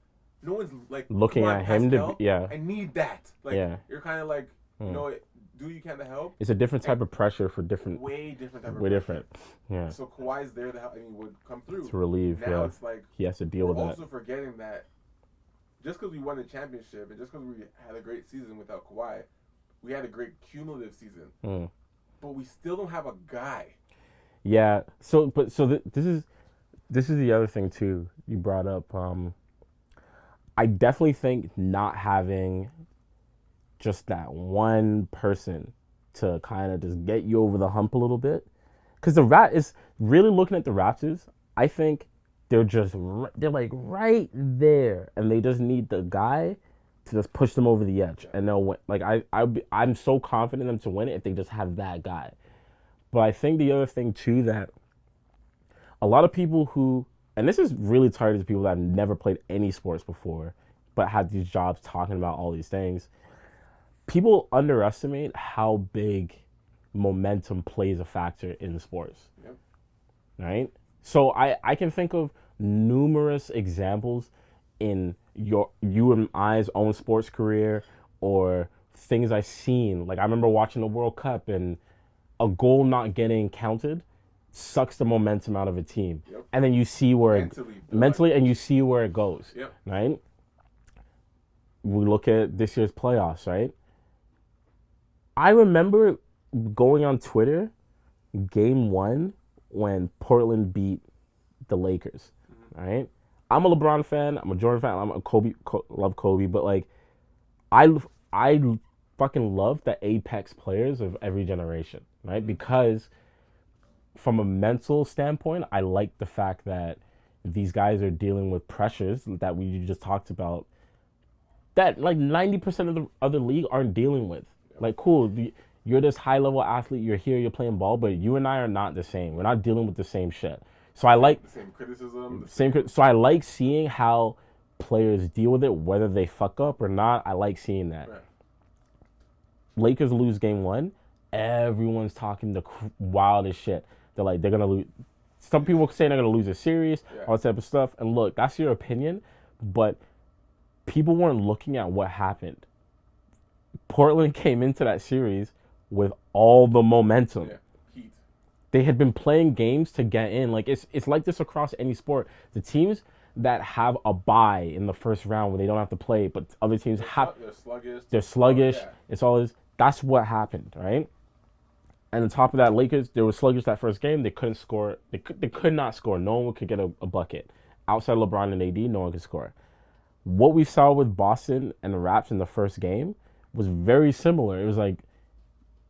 like looking at him Pascal, to I need that. Like you're kind of like do you can to help. It's a different type of pressure for different. Way different type of way pressure. different. Yeah. So Kawhi's there to help. I mean, would come through to relieve. Now it's like he has to deal with that. We're also forgetting that just because we won the championship and just because we had a great season without Kawhi, we had a great cumulative season. But we still don't have a guy. Yeah. So this is the other thing too. You brought up. I definitely think not having just that one person to kind of just get you over the hump a little bit, because is really looking at the Raptors. I think they're like right there, and they just need the guy to just push them over the edge, and they'll win. Like I'm so confident in them to win it if they just have that guy. But I think the other thing too, that a lot of people who, and this is really tired to people that have never played any sports before, but had these jobs talking about all these things. People underestimate how big momentum plays a factor in sports. Yep. Right? So I can think of numerous examples in you and I's own sports career, or things I've seen. Like I remember watching the World Cup, and a goal not getting counted sucks the momentum out of a team. Yep. And then you see where mentally and you see where it goes. Yep. Right? We look at this year's playoffs, right? I remember going on Twitter, game 1, when Portland beat the Lakers, right? I'm a LeBron fan. I'm a Jordan fan. I'm a love Kobe, but like, I fucking love the apex players of every generation, right? Because from a mental standpoint, I like the fact that these guys are dealing with pressures that we just talked about, that like 90% of the other league aren't dealing with. Like, cool, you're this high-level athlete, you're here, you're playing ball, but you and I are not the same. We're not dealing with the same shit. So I like... The same criticism. So I like seeing how players deal with it, whether they fuck up or not. I like seeing that. Right. Lakers lose game 1. everyone's talking the wildest shit. They're like, they're gonna lose. Some people saying they're gonna lose a series, all that type of stuff. And look, that's your opinion, but people weren't looking at what happened. Portland came into that series with all the momentum. Yeah. Heat. They had been playing games to get in. Like it's like this across any sport. The teams that have a bye in the first round where they don't have to play, but other teams have They're sluggish. they're sluggish. Yeah. It's all this. That's what happened, right? And on top of that, Lakers, they were sluggish that first game. They couldn't score. They could not score. No one could get a bucket. Outside LeBron and AD, no one could score. What we saw with Boston and the Raps in the first game was very similar. It was like,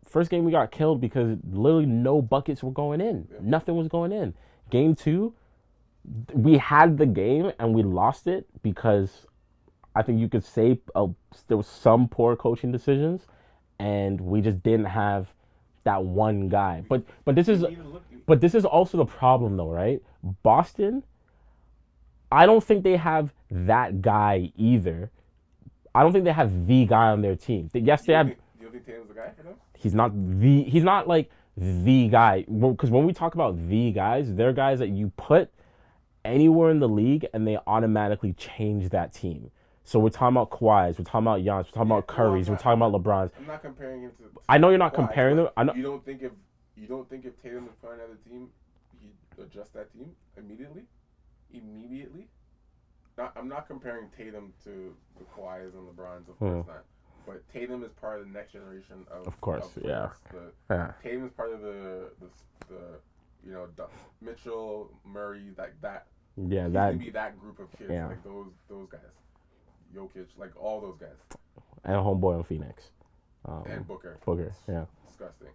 first game we got killed because literally no buckets were going in. Yeah. Nothing was going in. Game 2, we had the game and we lost it because I think you could say there was some poor coaching decisions and we just didn't have that one guy. But this is also the problem though, right? Boston, I don't think they have that guy either. I don't think they have the guy on their team. Yes, they have. Do you think Tatum's the guy for them? He's not like the guy. Because when we talk about the guys, they're guys that you put anywhere in the league and they automatically change that team. So we're talking about Kawhi's, we're talking about Giannis, we're talking about Curry's, we're talking about LeBron's. I'm not comparing him to. I know you're not Kawhi, comparing them. I know. You don't think if Tatum was put on another team, he'd adjust that team immediately? I'm not comparing Tatum to the Kawhi's and LeBron's, of course not. But Tatum is part of the next generation of course, yeah. Tatum is part of the Mitchell, Murray, like that. Yeah, he's that gonna be that group of kids, like those guys, Jokic, like all those guys. And homeboy on Phoenix. And Booker. Yeah. Disgusting.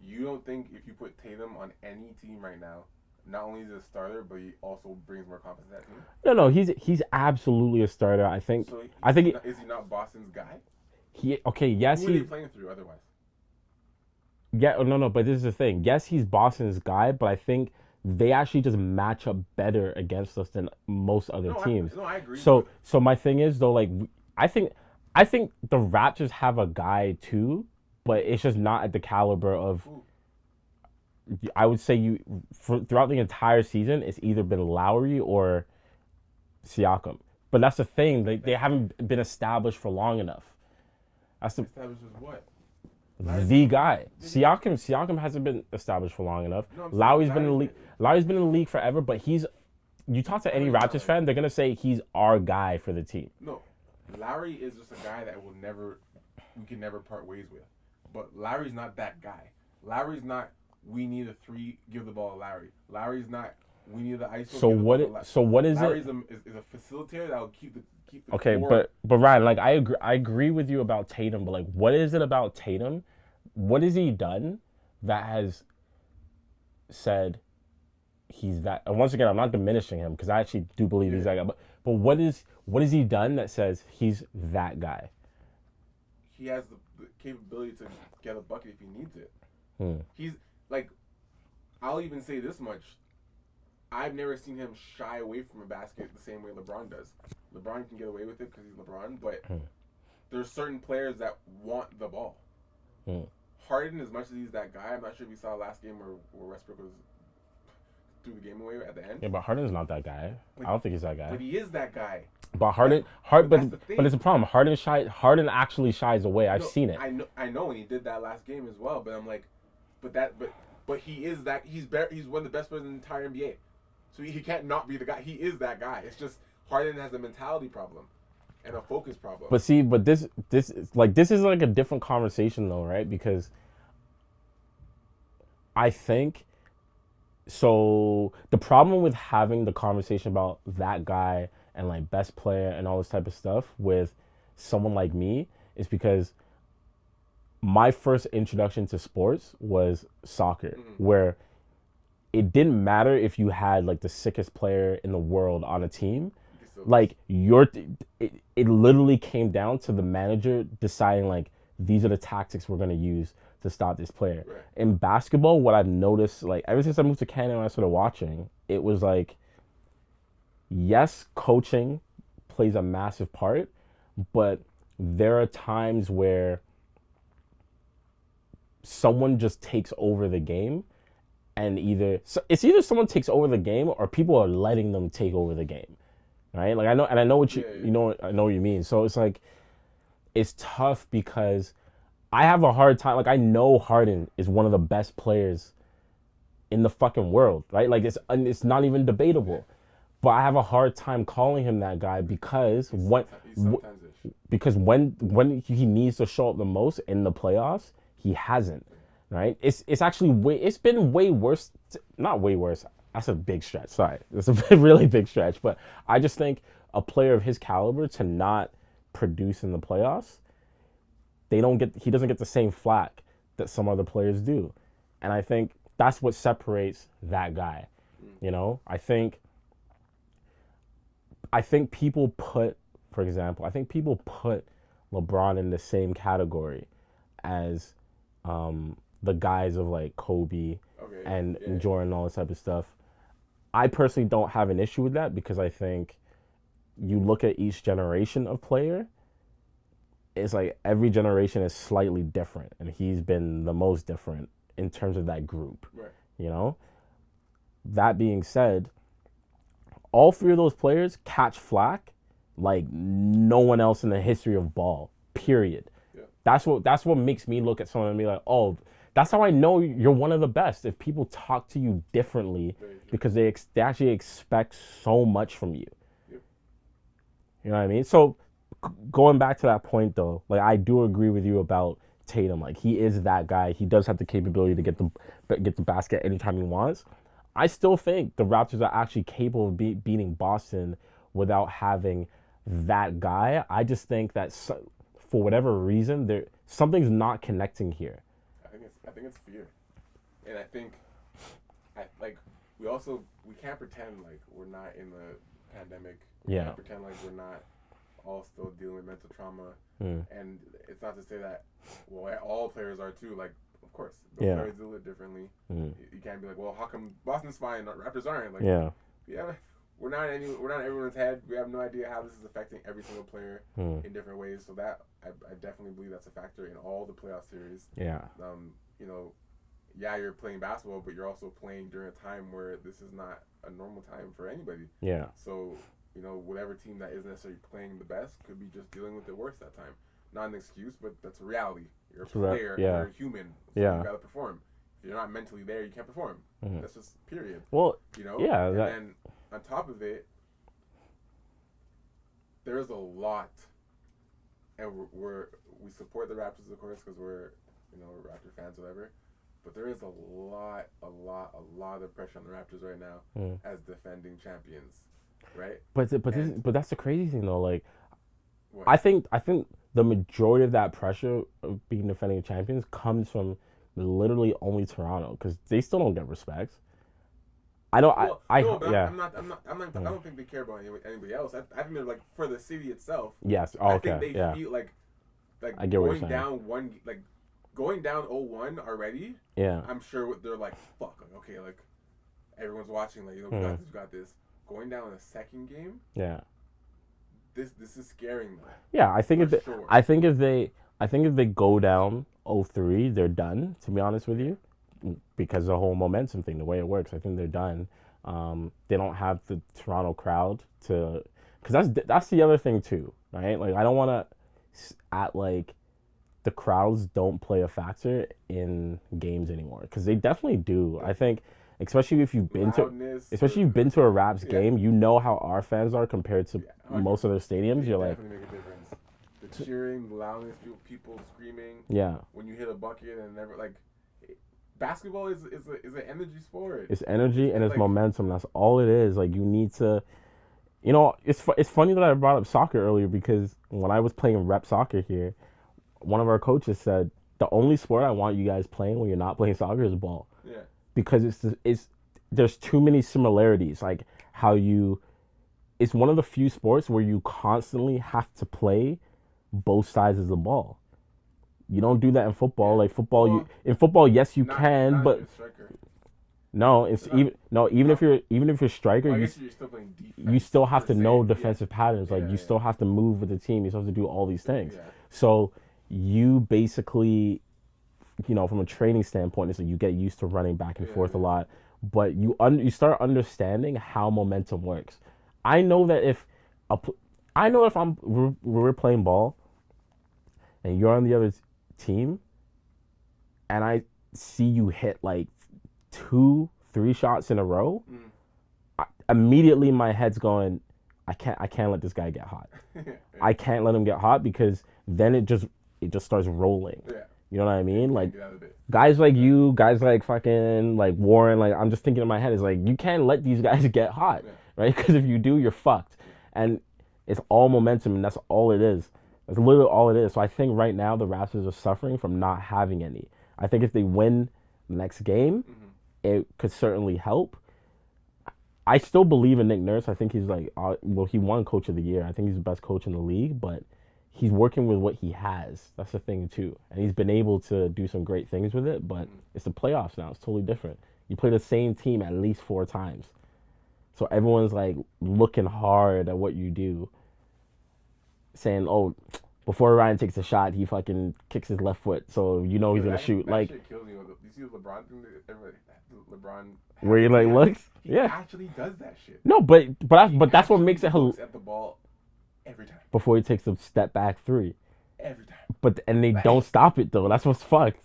You don't think if you put Tatum on any team right now, not only is he a starter, but he also brings more confidence to that team? No, he's absolutely a starter. I think. So is he not Boston's guy? Yes, who are they playing through otherwise? Yeah, no, but this is the thing. Yes, he's Boston's guy, but I think they actually just match up better against us than most other teams. I agree. So my thing is though, like I think the Raptors have a guy too, but it's just not at the caliber of. Ooh. I would say throughout the entire season, it's either been Lowry or Siakam. But that's the thing; they haven't been established for long enough. That's established as what? The guy. Siakam hasn't been established for long enough. No, Lowry's been in the league. Lowry's been in the league forever, but you talk to any Raptors fan, they're gonna say he's our guy for the team. No, Lowry is just a guy that we can never part ways with. But Lowry's not that guy. Lowry's not. We need a 3. Give the ball to Lowry. Lowry's not. We need the ISO. So what is Lowry's it? Is a facilitator that will keep the. Okay, core. but Ryan, like I agree with you about Tatum, but like, what is it about Tatum? What has he done that has said he's that? And once again, I'm not diminishing him because I actually do believe he's that guy. But what has he done that says he's that guy? He has the capability to get a bucket if he needs it. He's like, I'll even say this much. I've never seen him shy away from a basket the same way LeBron does. LeBron can get away with it because he's LeBron, but there's certain players that want the ball. Harden, as much as he's that guy, I'm not sure if you saw last game where Westbrook was threw the game away at the end. Yeah, but Harden's not that guy. I don't think he's that guy. But he is that guy. But but it's a problem. Harden actually shies away. I've seen it. I know, and he did that last game as well. But I'm like, but he is that. He's one of the best players in the entire NBA. So he can't not be the guy. He is that guy. It's just Harden has a mentality problem and a focus problem. But this is like a different conversation though, right? Because I think so the problem with having the conversation about that guy and like best player and all this type of stuff with someone like me is because my first introduction to sports was soccer, where it didn't matter if you had like the sickest player in the world on a team. Like it literally came down to the manager deciding like these are the tactics we're gonna use to stop this player. Right. In basketball, what I've noticed, like ever since I moved to Canada and I started watching, it was like, yes, coaching plays a massive part, but there are times where someone just takes over the game, and it's either someone takes over the game or people are letting them take over the game, right? Like I know what you know, I know what you mean. So it's like it's tough because I have a hard time. Like I know Harden is one of the best players in the fucking world, right? Like it's not even debatable. But I have a hard time calling him that guy because when he needs to show up the most in the playoffs, he hasn't, right? It's actually it's been way worse. Not way worse. That's a big stretch. Sorry, it's a really big stretch. But I just think a player of his caliber to not produce in the playoffs, he doesn't get the same flack that some other players do, and I think that's what separates that guy. You know, I think people put, for example, LeBron in the same category as the guys of like Kobe and Jordan, all this type of stuff. I personally don't have an issue with that because I think you look at each generation of player, it's like every generation is slightly different, and he's been the most different in terms of that group. Right. You know? That being said, all three of those players catch flack like no one else in the history of ball. Period. Yeah. That's what makes me look at someone and be like, oh, that's how I know you're one of the best. If people talk to you differently because they actually expect so much from you. Yep. You know what I mean? So going back to that point though, like I do agree with you about Tatum. Like he is that guy. He does have the capability to get the basket anytime he wants. I still think the Raptors are actually capable of beating Boston without having that guy. I just think that for whatever reason, something's not connecting here. I think it's fear, and I think, we can't pretend like we're not in the pandemic. We can't pretend like we're not all still dealing with mental trauma, and it's not to say that all players are too. Like, of course, players do it differently. You can't be like, well, how come Boston's fine, Raptors aren't? Like, we're not in everyone's head. We have no idea how this is affecting every single player in different ways. So that I definitely believe that's a factor in all the playoff series. Yeah. You're playing basketball, but you're also playing during a time where this is not a normal time for anybody. Yeah. So whatever team that isn't necessarily playing the best could be just dealing with it worse that time. Not an excuse, but that's a reality. You're a player. You're a human. So you gotta perform. If you're not mentally there, you can't perform. That's just period. Well, yeah. And then on top of it, there's a lot, and we support the Raptors, of course, because we're Raptor fans, whatever. But there is a lot of pressure on the Raptors right now as defending champions, right? But that's the crazy thing though. Like, what? I think the majority of that pressure of being defending champions comes from literally only Toronto because they still don't get respect. I don't. Well, I don't think they care about anybody else. I think they're like for the city itself. Yes. Oh, okay. I think they feel like I get going down going down 0-1 already. Yeah. I'm sure they're like, fuck. Okay, like everyone's watching. Like we got this. Going down in the second game. Yeah. This is scaring them. Yeah, I think if they go down 0-3, they're done. To be honest with you, because the whole momentum thing, the way it works, I think they're done. They don't have the Toronto crowd because that's the other thing too, right? Like I don't want to act like the crowds don't play a factor in games anymore because they definitely do. I think. Especially if you've been to a Raps game, you know how our fans are compared to most other stadiums. You're like, definitely make a difference. The cheering, the loudness, people screaming. Yeah. When you hit a bucket and never basketball is an energy sport. It's energy and it's momentum. That's all it is. Like you need to, it's funny that I brought up soccer earlier because when I was playing rep soccer here, one of our coaches said the only sport I want you guys playing when you're not playing soccer is ball. Yeah. Because there's too many similarities, like how it's one of the few sports where you constantly have to play both sides of the ball. You don't do that in football. Like football, in football, yes, you can, but no, even if you're striker, you still have to know defensive patterns. Like you still have to move with the team. You still have to do all these things. Yeah. So you basically from a training standpoint, is that you get used to running back and forth a lot, but you start understanding how momentum works. I know that if we're playing ball and you're on the other team, and I see you hit like 2-3 shots in a row, immediately my head's going, I can't let this guy get hot. I can't let him get hot, because then it just starts rolling. Yeah. You know what I mean? Like guys like you, guys like fucking like Warren, like I'm just thinking in my head is like, you can't let these guys get hot, right? Because if you do, you're fucked. And it's all momentum, and that's all it is. That's literally all it is. So I think right now the Raptors are suffering from not having any. I think if they win the next game, it could certainly help. I still believe in Nick Nurse. I think he's like, he won Coach of the Year. I think he's the best coach in the league, but he's working with what he has. That's the thing too. And he's been able to do some great things with it, but it's the playoffs now. It's totally different. You play the same team at least 4 times. So everyone's like looking hard at what you do, saying, oh, before Ryan takes a shot, he fucking kicks his left foot, so he's gonna shoot. That like, shit kills me. You see the LeBron thing? LeBron, where he like looks, he actually does that shit. No, but that's what makes it looks at the ball every time before he takes a step back 3. Every time. But they don't stop it though. That's what's fucked.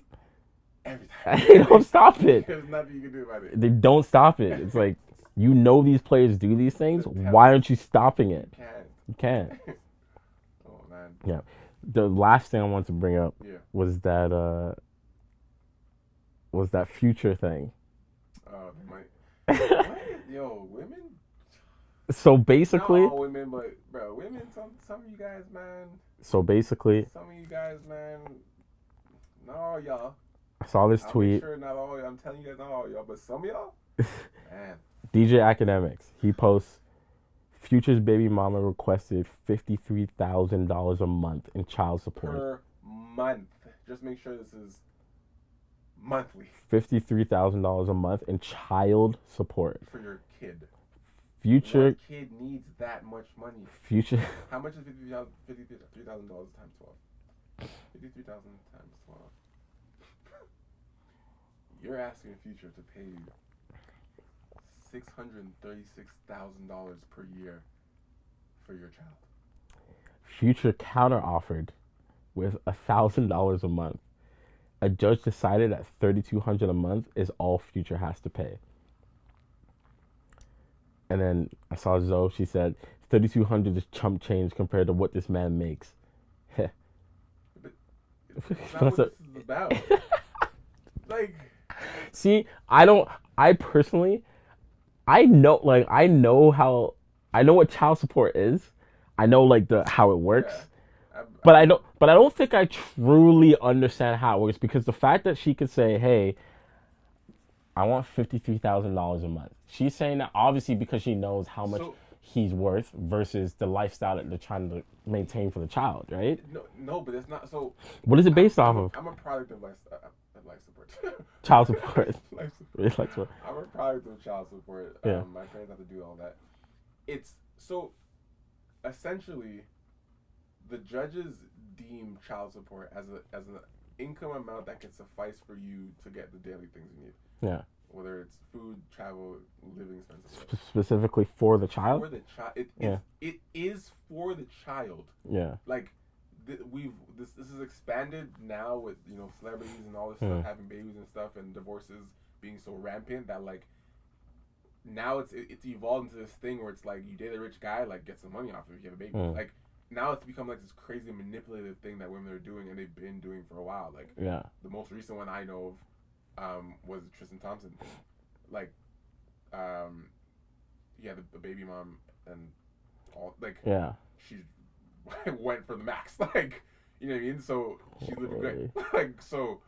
Every time. They don't stop it. There's nothing you can do about it. They don't stop it. It's like, these players do these things. Why aren't you stopping it? You can't. Oh man. Yeah. The last thing I wanted to bring up was that Future thing. Oh, what? Yo, women. So basically, not all women, but bro, women. Some of you guys, man. So basically, some of you guys, man. Not all y'all. I saw this tweet. Sure, not all. I'm telling you guys, not all y'all, but some of y'all. Man. DJ Academics. He posts, Future's baby mama requested $53,000 a month in child support. Per month. Just make sure this is monthly. $53,000 a month in child support. For your kid. Future. What kid needs that much money? Future. How much is $53,000 times 12? 53,000 times 12. You're asking Future to pay you $636,000 per year for your child. Future counter-offered with $1,000 a month. A judge decided that $3,200 a month is all Future has to pay. And then I saw Zoe. She said, $3,200 is chump change compared to what this man makes. But that's not what this is about. Like, see, I personally, I know what child support is. I know how it works. Yeah. But I don't think I truly understand how it works, because the fact that she could say, hey, I want $53,000 a month. She's saying that obviously because she knows how much he's worth versus the lifestyle that they're trying to maintain for the child, right? No, but it's not. So what is it based off of? I'm a product of life support. Child support. Life support. I'm a product of child support. Yeah. My parents have to do all that. It's so essentially the judges deem child support as an income amount that can suffice for you to get the daily things you need. Yeah. Whether it's food, travel, living expenses. Specifically for the child? For the child. It is for the child. Yeah. Like, this is expanded now with, celebrities and all this stuff, having babies and stuff, and divorces being so rampant that, like, now it's evolved into this thing where it's like, you date a rich guy, like, get some money off him if you have a baby. Like, now it's become like this crazy manipulative thing that women are doing, and they've been doing for a while. Like, the most recent one I know of was Tristan Thompson. Like, he had a baby mom, and all, like, she went for the max. Like, you know what I mean? So she's living good. Like, so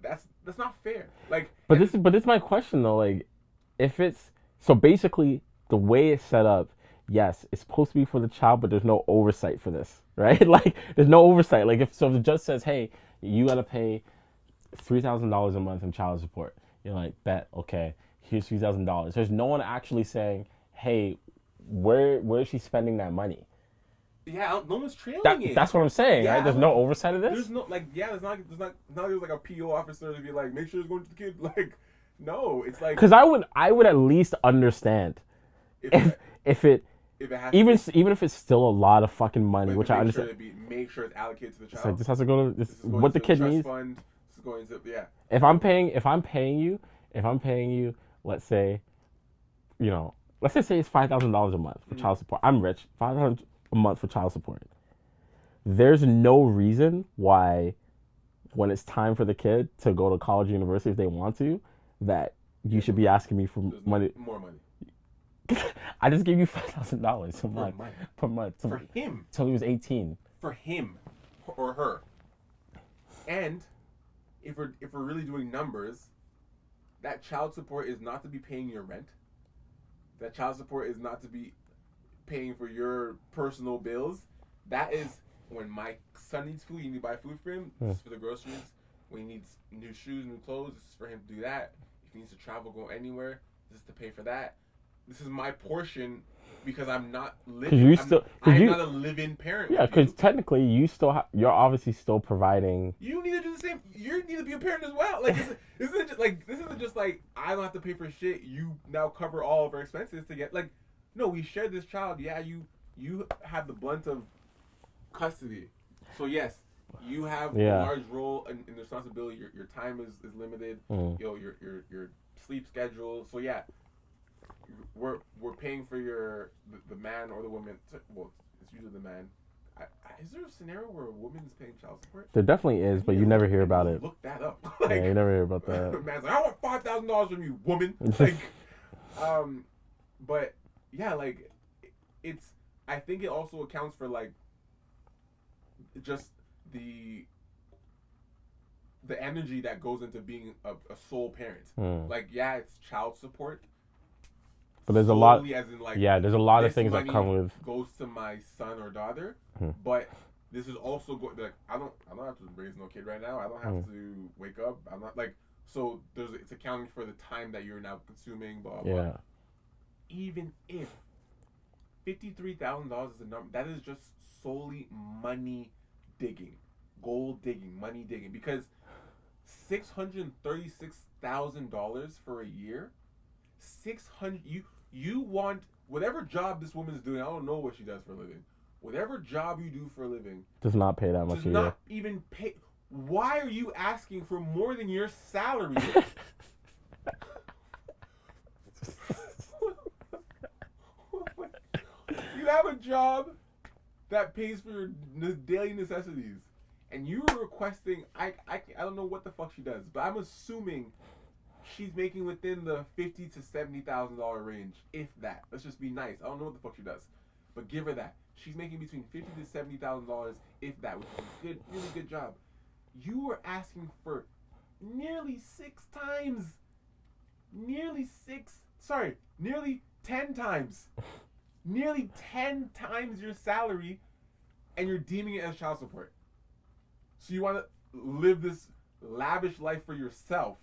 that's not fair. Like, but this is my question though. Like, if it's so basically the way it's set up. Yes, it's supposed to be for the child, but there's no oversight for this, right? Like, there's no oversight. Like, if the judge says, hey, you got to pay $3,000 a month in child support, you're like, bet, okay, here's $3,000. There's no one actually saying, hey, where is she spending that money? Yeah, no one's trailing it. That's what I'm saying, Yeah, right? There's no oversight of this. There's no like, yeah, there's like a PO officer to be like, make sure it's going to the kid. Like, no, it's like Because I would at least understand if it has even if it's still a lot of fucking money, which I understand. Make sure it's allocated to the child. It's like this has to go to This is going what to the kid trust needs. Fund. This is going to If I'm paying you, let's say, let's just say it's $5,000 a month for child support. I'm rich, $500 a month for child support. There's no reason why, when it's time for the kid to go to college or university if they want to, that you should be asking me for money. More money. I just gave you $5,000 a month per month for him till he was 18. For him or her. And if we're really doing numbers, that child support is not to be paying your rent. That child support is not to be paying for your personal bills. That is when my son needs food, you need to buy food for him. This is for the groceries. When he needs new shoes, new clothes, this is for him to do that. If he needs to travel, go anywhere, this is to pay for that. This is my portion because I'm not living. I'm not a live-in parent. Yeah, because technically you're obviously still providing. You need to do the same. You need to be a parent as well. Like this isn't just like I don't have to pay for shit. You now cover all of our expenses to get like. No, we share this child. Yeah, you have the blunt of custody. So yes, you have a large role in the responsibility. Your time is limited. Your sleep schedule. So yeah. We're paying for the man or the woman. Well, it's usually the man. Is there a scenario where a woman is paying child support? There definitely is, but you never hear about it. Look that up. Yeah, you never hear about that. The man's like, I want $5,000 from you, woman. Like, but yeah, like it's. I think it also accounts for like just the energy that goes into being a sole parent. Like, yeah, it's child support. But there's a lot. As in, like, there's a lot of things that come with. Goes to my son or daughter, but this is also going. Like, I don't have to raise no kid right now. I don't have to wake up. I'm not like so. It's accounting for the time that you're now consuming. Blah blah. Yeah. Even if $53,000 is a number, that is just solely money digging, gold digging, money digging. Because $636,000 for a year. 600 you want whatever job this woman is doing. I don't know what she does for a living. Whatever job you do for a living does not pay that much. Does not even pay. Why are you asking for more than your salary? You have a job that pays for your daily necessities, and you are requesting. I don't know what the fuck she does, but I'm assuming she's making within the $50,000 to $70,000 range, if that. Let's just be nice. I don't know what the fuck she does, but give her that. She's making between $50,000 to $70,000, if that, which is a good, really good job. You were asking for nearly 10 times, nearly 10 times your salary, and you're deeming it as child support. So you want to live this lavish life for yourself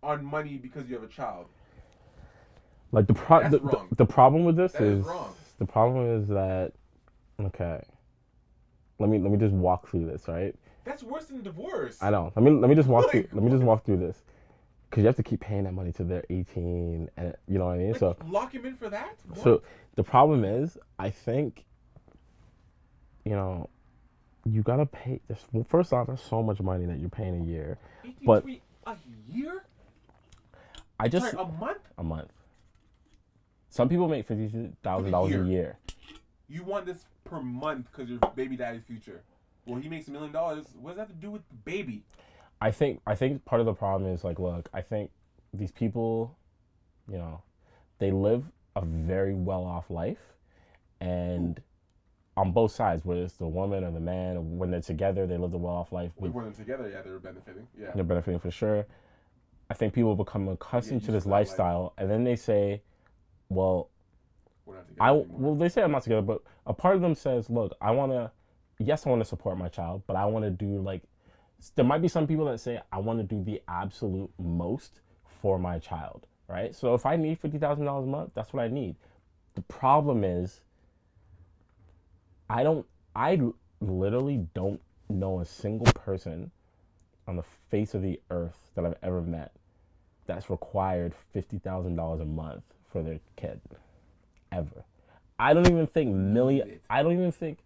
on money because you have a child. Like the problem with this is wrong. The problem is that let me just walk through this, right? That's worse than divorce. I know. Let me just walk through. Let me just walk through this, because you have to keep paying that money till they're 18, and you know what I mean. Like, so lock him in for that. What? So the problem is, I think, you gotta pay. First off, there's so much money that you're paying a year, but a year. A month. A month. Some people make $50,000 a year. You want this per month because your baby daddy's future. Well, he makes $1 million. What does that have to do with the baby? I think part of the problem is, like, look, I think these people, they live a very well-off life, and on both sides, whether it's the woman or the man, or when they're together, they live a well-off life. When they're together, yeah, they're benefiting. Yeah, they're benefiting for sure. I think people become accustomed to this lifestyle, and then they say, well, we're not together anymore. They say I'm not together, but a part of them says, look, I want to support my child, but I want to do, like, there might be some people that say, I want to do the absolute most for my child, right? So if I need $50,000 a month, that's what I need. The problem is, I literally don't know a single person on the face of the earth that I've ever met that's required $50,000 a month for their kid ever. I don't even think I don't even think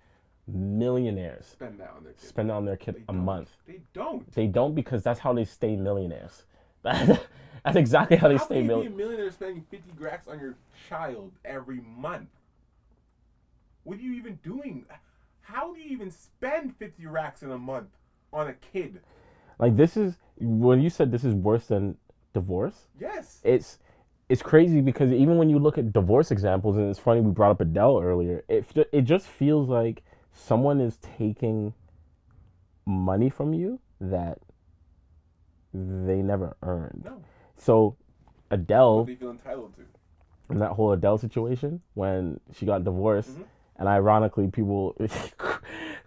millionaires Spend that on their kid. spend that on their kid a month. They don't. They don't, because that's how they stay millionaires. That's exactly how they stay millionaires. How can you be a millionaire spending 50 racks on your child every month? What are you even doing? How do you even spend 50 racks in a month on a kid? Like, this is, when you said this is worse than divorce, Yes. it's crazy, because even when you look at divorce examples, and it's funny we brought up Adele earlier, it just feels like someone is taking money from you that they never earned. No. So Adele, What they feel entitled to. in that whole Adele situation when she got divorced, and ironically people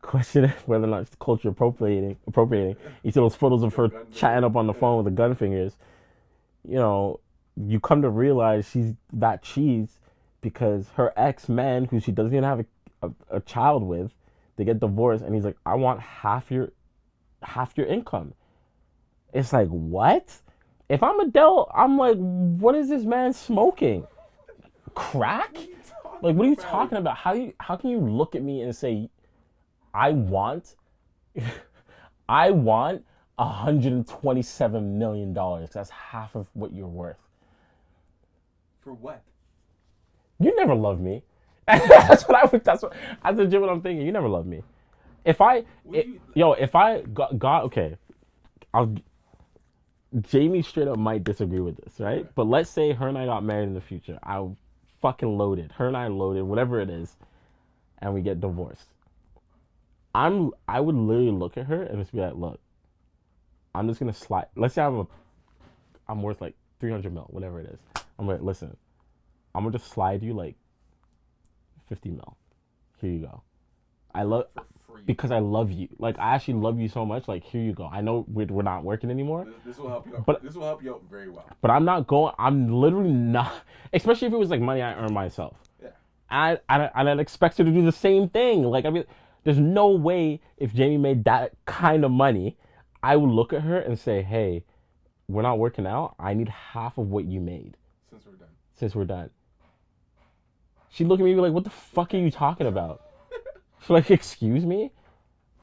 question whether or not it's culture appropriating. You see those photos of her chatting up on the phone with the gun fingers. You know, you come to realize she's that cheese because her ex-man, who she doesn't even have a child with, they get divorced, and he's like, I want half your income. It's like, what? If I'm Adele, I'm like, what is this man smoking? Crack? Like, what are you talking about? How can you look at me and say, I want $127 million. That's half of what you're worth. For what? You never loved me. That's legit what I'm thinking. You never loved me. If I got okay, Jamie straight up might disagree with this, right? But let's say her and I got married in the future. I fucking loaded. Her and I loaded, whatever it is, and we get divorced. I would literally look at her and just be like, look, I'm just gonna slide. Let's say I'm worth like 300 mil, whatever it is. I'm like, listen, I'm gonna just slide you like 50 mil. Here you go. Because I love you. Like, I actually love you so much. Like, here you go. I know we're not working anymore. This will help you out. This will help you out very well. But I'm literally not, especially if it was like money I earned myself. Yeah. I'd expect her to do the same thing. Like, I mean, there's no way if Jamie made that kind of money, I would look at her and say, hey, we're not working out. I need half of what you made. Since we're done. She'd look at me and be like, what the fuck are you talking about? She's like, excuse me?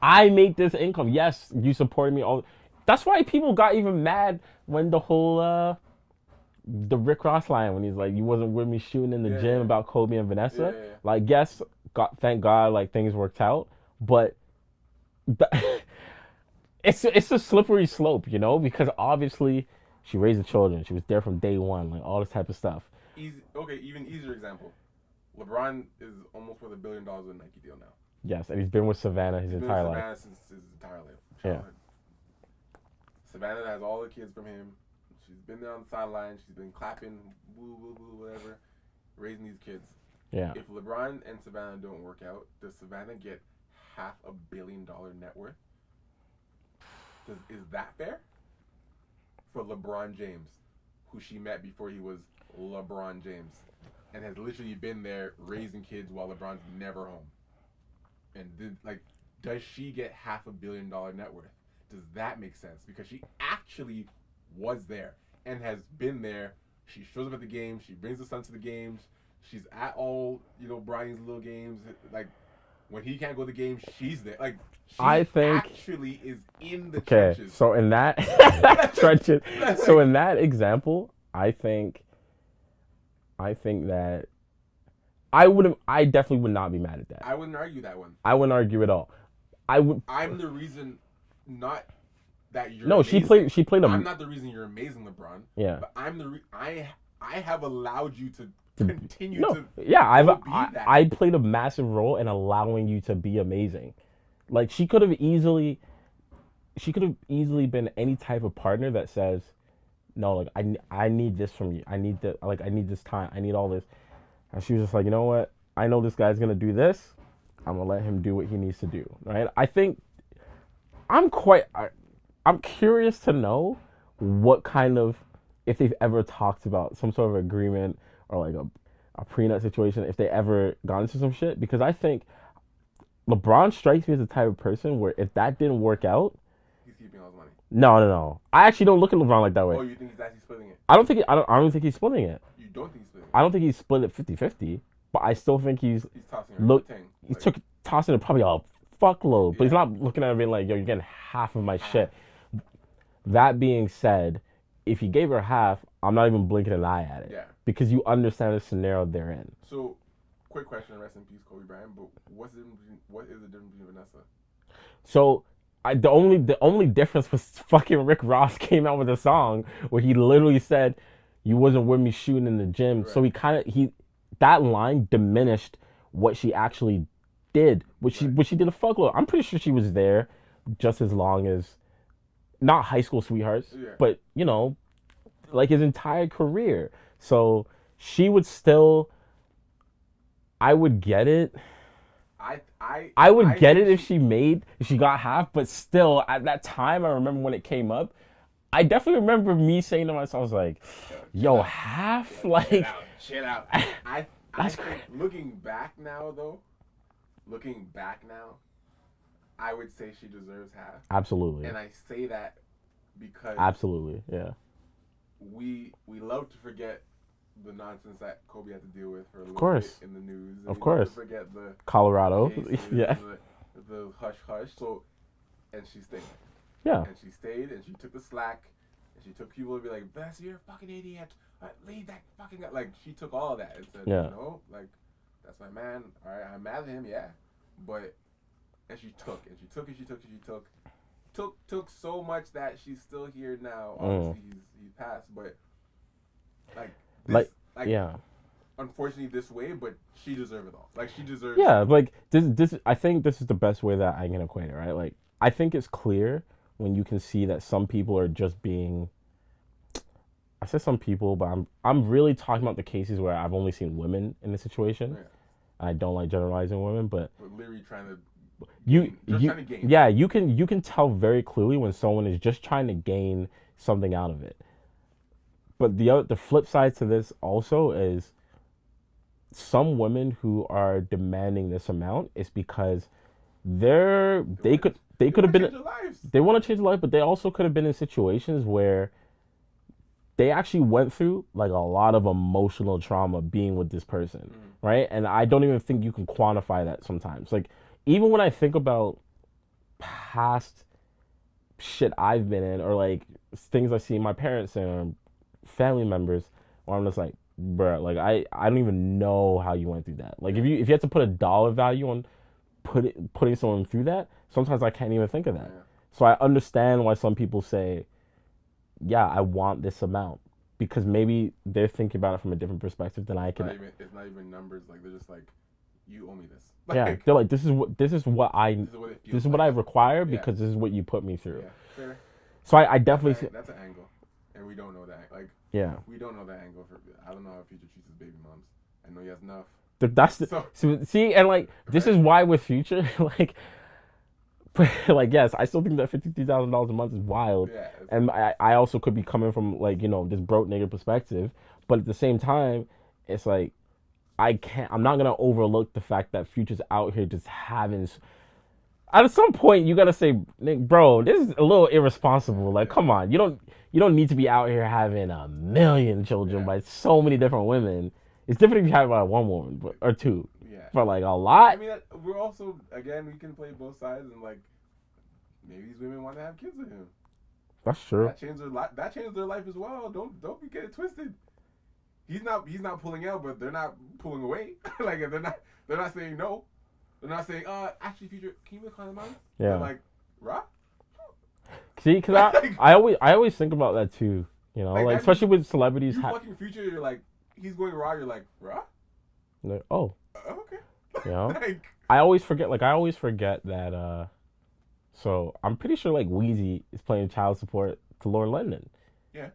I made this income. Yes, you supported me all. That's why people got even mad when the whole, the Rick Ross line, when he's like, you wasn't with me shooting in the gym about Kobe and Vanessa. Yeah. Like, yes, thank God, like, things worked out. But it's a slippery slope, you know? Because obviously she raised the children. She was there from day one, like, all this type of stuff. Even easier example. LeBron is almost worth $1 billion with a Nike deal now. Yes, and he's been with Savannah his entire life. Savannah since his entire life. Yeah. Savannah has all the kids from him. She's been there on the sideline. She's been clapping, woo, woo, woo, whatever, raising these kids. Yeah. If LeBron and Savannah don't work out, does Savannah get $500 million net worth? Is that fair? For LeBron James, who she met before he was LeBron James, and has literally been there raising kids while LeBron's never home. And does she get $500 million net worth? Does that make sense? Because she actually was there and has been there. She shows up at the games. She brings the son to the games. She's at all, Brian's little games. Like, when he can't go to the games, she's there. Like, I think actually is in the trenches. So in that trenches. So in that example, I think that I definitely would not be mad at that. I wouldn't argue that one. I wouldn't argue at all. I'm the reason, not that you're. No, amazing. she played. I'm not the reason you're amazing, LeBron. Yeah. But I have allowed you to continue to. Yeah, I played a massive role in allowing you to be amazing. Like, she could have easily been any type of partner that says, no, like, I need this from you. I need this time. I need all this. And she was just like, you know what? I know this guy's going to do this. I'm going to let him do what he needs to do. Right? I think I'm curious to know what kind of, if they've ever talked about some sort of agreement or like a prenup situation, if they ever got into some shit. Because I think LeBron strikes me as the type of person where if that didn't work out, He's keeping all his money. no. I actually don't look at LeBron like that way. Oh, you think he's actually splitting it? I don't think he's splitting it. You don't think he's splitting it? I don't think he's split it 50-50, but I still think he's tossing everything. He's tossing it probably a fuckload, but he's Yeah. not looking at it being like, yo, you're getting half of my shit. That being said, if he gave her half, I'm not even blinking an eye at it. Yeah. Because you understand the scenario they're in. So, quick question, rest in peace, Kobe Bryant, but what is the difference between Vanessa? So the only difference was fucking Rick Ross came out with a song where he literally said, "You wasn't with me shooting in the gym." Right. So that line diminished what she actually did, which she did a fuckload. I'm pretty sure she was there just as long as, not high school sweethearts, but you know, like his entire career. So she would still, I would get it. I would get it if she got half, but still at that time, I remember when it came up, I definitely remember me saying to myself, I was like, yo, half? Like, chill out. I think looking back now, I would say she deserves half. Absolutely. And I say that because absolutely, yeah. We love to forget the nonsense that Kobe had to deal with for a little bit in the news. Of course. Forget the Colorado. Cases, yeah. The hush. So, and she stayed. Yeah. And she stayed and she took the slack and she took people to be like, Vanessa, you're a fucking idiot. Leave that fucking guy. Like, she took all of that and said, no, like, that's my man. All right, I'm mad at him, yeah. But, and she took so much that she's still here now. Obviously, he's passed, but yeah. Unfortunately, this way, but she deserves it all. Like, she deserves. Yeah, like this. I think this is the best way that I can equate it, right? Like, I think it's clear when you can see that some people are just being. I said some people, but I'm really talking about the cases where I've only seen women in the situation. Yeah. I don't like generalizing women, but literally trying to. Trying to gain. Yeah, you can tell very clearly when someone is just trying to gain something out of it. But the flip side to this also is some women who are demanding this amount is because they could have been, they want to change their life, but they also could have been in situations where they actually went through like a lot of emotional trauma being with this person, right? And I don't even think you can quantify that sometimes. Like, even when I think about past shit I've been in, or like things I see my parents in, or family members, where I'm just like, bruh, like I don't even know how you went through that. Like, if you had to put a dollar value on putting someone through that, sometimes I can't even think of that. Yeah. So I understand why some people say, yeah, I want this amount, because maybe they're thinking about it from a different perspective than I can. It's not even numbers. Like, they're just like, you owe me this. Like, yeah, they're like, this is what I require because this is what you put me through. Yeah, fair. So I definitely that's an angle, and we don't know that. Like, we don't know that angle. I don't know how Future treats his baby moms. I know he has enough. So see, and like this is why with Future, like yes, I still think that $52,000 a month is wild, and I also could be coming from like, you know, this broke nigga perspective, but at the same time, it's like. I'm not gonna overlook the fact that Future's out here just having. At some point, you gotta say, Nick, bro, this is a little irresponsible. Like, come on, you don't need to be out here having a million children by so many different women. It's different if you have one woman or two. Yeah. But like a lot. I mean, we're also, again, we can play both sides, and like maybe these women want to have kids with him. That's true. That changes their life as well. Don't get it twisted. He's not pulling out, but they're not pulling away. Like, they're not saying no. They're not saying, actually, Future, can you make kind of money? Yeah. They're like, rah? See, because I always think about that too. You know, like especially with celebrities. You fucking Future, you're like, he's going raw. You're like, rah? Like, oh. Okay. You know, I always forget that. So I'm pretty sure like Wheezy is playing child support to Lauren London. Yeah.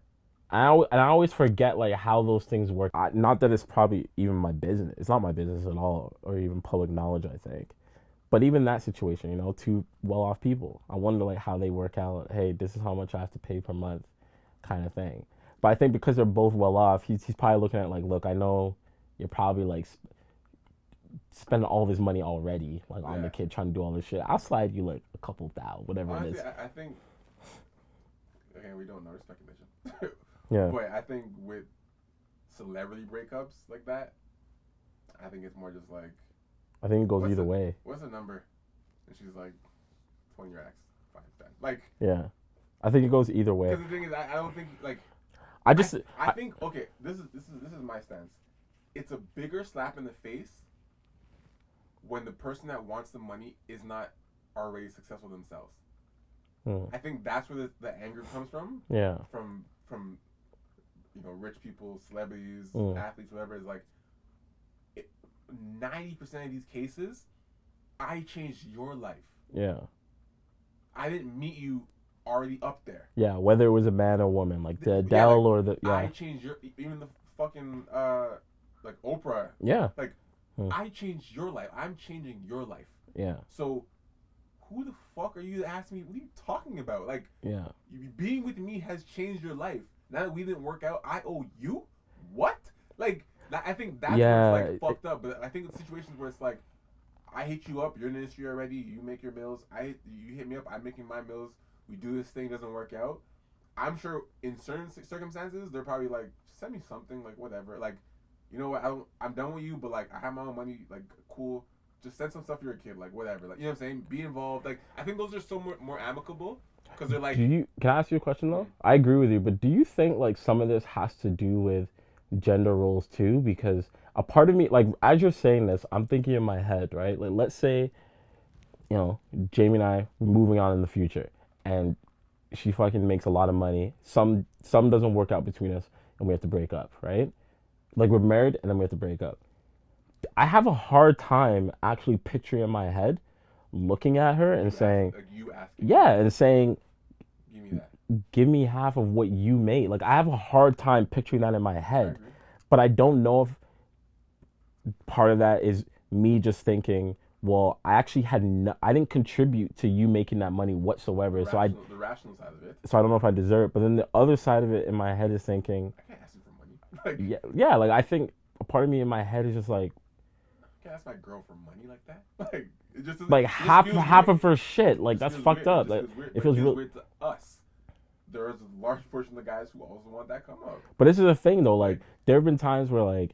I always forget like how those things work. Not that it's probably even my business. It's not my business at all, or even public knowledge, I think. But even that situation, you know, two well-off people, I wonder like how they work out. Hey, this is how much I have to pay per month, kind of thing. But I think because they're both well-off, he's probably looking at like, look, I know you're probably like spending all this money already, like on Yeah. the kid trying to do all this shit. I'll slide you like a couple thousand, whatever Honestly, it is. I think. Again, we don't know. It's speculation. Yeah. But I think with celebrity breakups like that, I think it's more just like, I think it goes What's either the- way. what's the number? And she's like, 20 your ex, 5 10. Like, Yeah. I think it goes either way. because the thing is, I don't think like. I just I think okay. This is my stance. It's a bigger slap in the face when the person that wants the money is not already successful themselves. I think that's where the anger comes from. yeah. From rich people, celebrities, Mm. athletes, whatever. Is like 90% of these cases, I changed your life. Yeah. I didn't meet you already up there. Yeah, whether it was a man or woman, like the Yeah, Adele like, or the I changed your even the fucking like Oprah. yeah. Like Hmm. I changed your life. I'm changing your life. Yeah. So who the fuck are you to ask me? What are you talking about? Like Yeah. being with me has changed your life. Now that we didn't work out, I owe you? What? Like I think that's Yeah, where it's like fucked up. But I think the situations where it's like, I hit you up, you're in the industry already, you make your meals, you hit me up, I'm making my meals, we do this thing, doesn't work out. I'm sure in certain circumstances they're probably like, send me something, like whatever. Like, you know what, I'm done with you, but like I have my own money, like cool. Just send some stuff to your kid, like whatever. Like, you know what I'm saying? Be involved. Like I think those are so more amicable because they're like. Can I ask you a question though? I agree with you, but do you think like some of this has to do with gender roles too? Because a part of me, like as you're saying this, I'm thinking in my head, right? Like let's say, Jamie and I moving on in the future, and she fucking makes a lot of money. Some doesn't work out between us, and we have to break up, right? Like we're married, and then we have to break up. I have a hard time actually picturing in my head, looking at her and saying, You asking. yeah, and saying, Give me that. give me half of what you made. Like I have a hard time picturing that in my I head, agree. but I don't know if part of that is me just thinking, well, I actually I didn't contribute to you making that money whatsoever. The rational side of it. So I don't know if I deserve it. But then the other side of it in my head is thinking, I can't ask you for money. Like, yeah, like I think a part of me in my head is just like, I can't ask my girl for money like that. Like it just like it just half feels half weird. of her shit. Like It that's feels fucked weird. up. It Like just feels weird. it But feels real. weird to us. There is a large portion of the guys who also want that come up. But this is the thing though. Like there have been times where like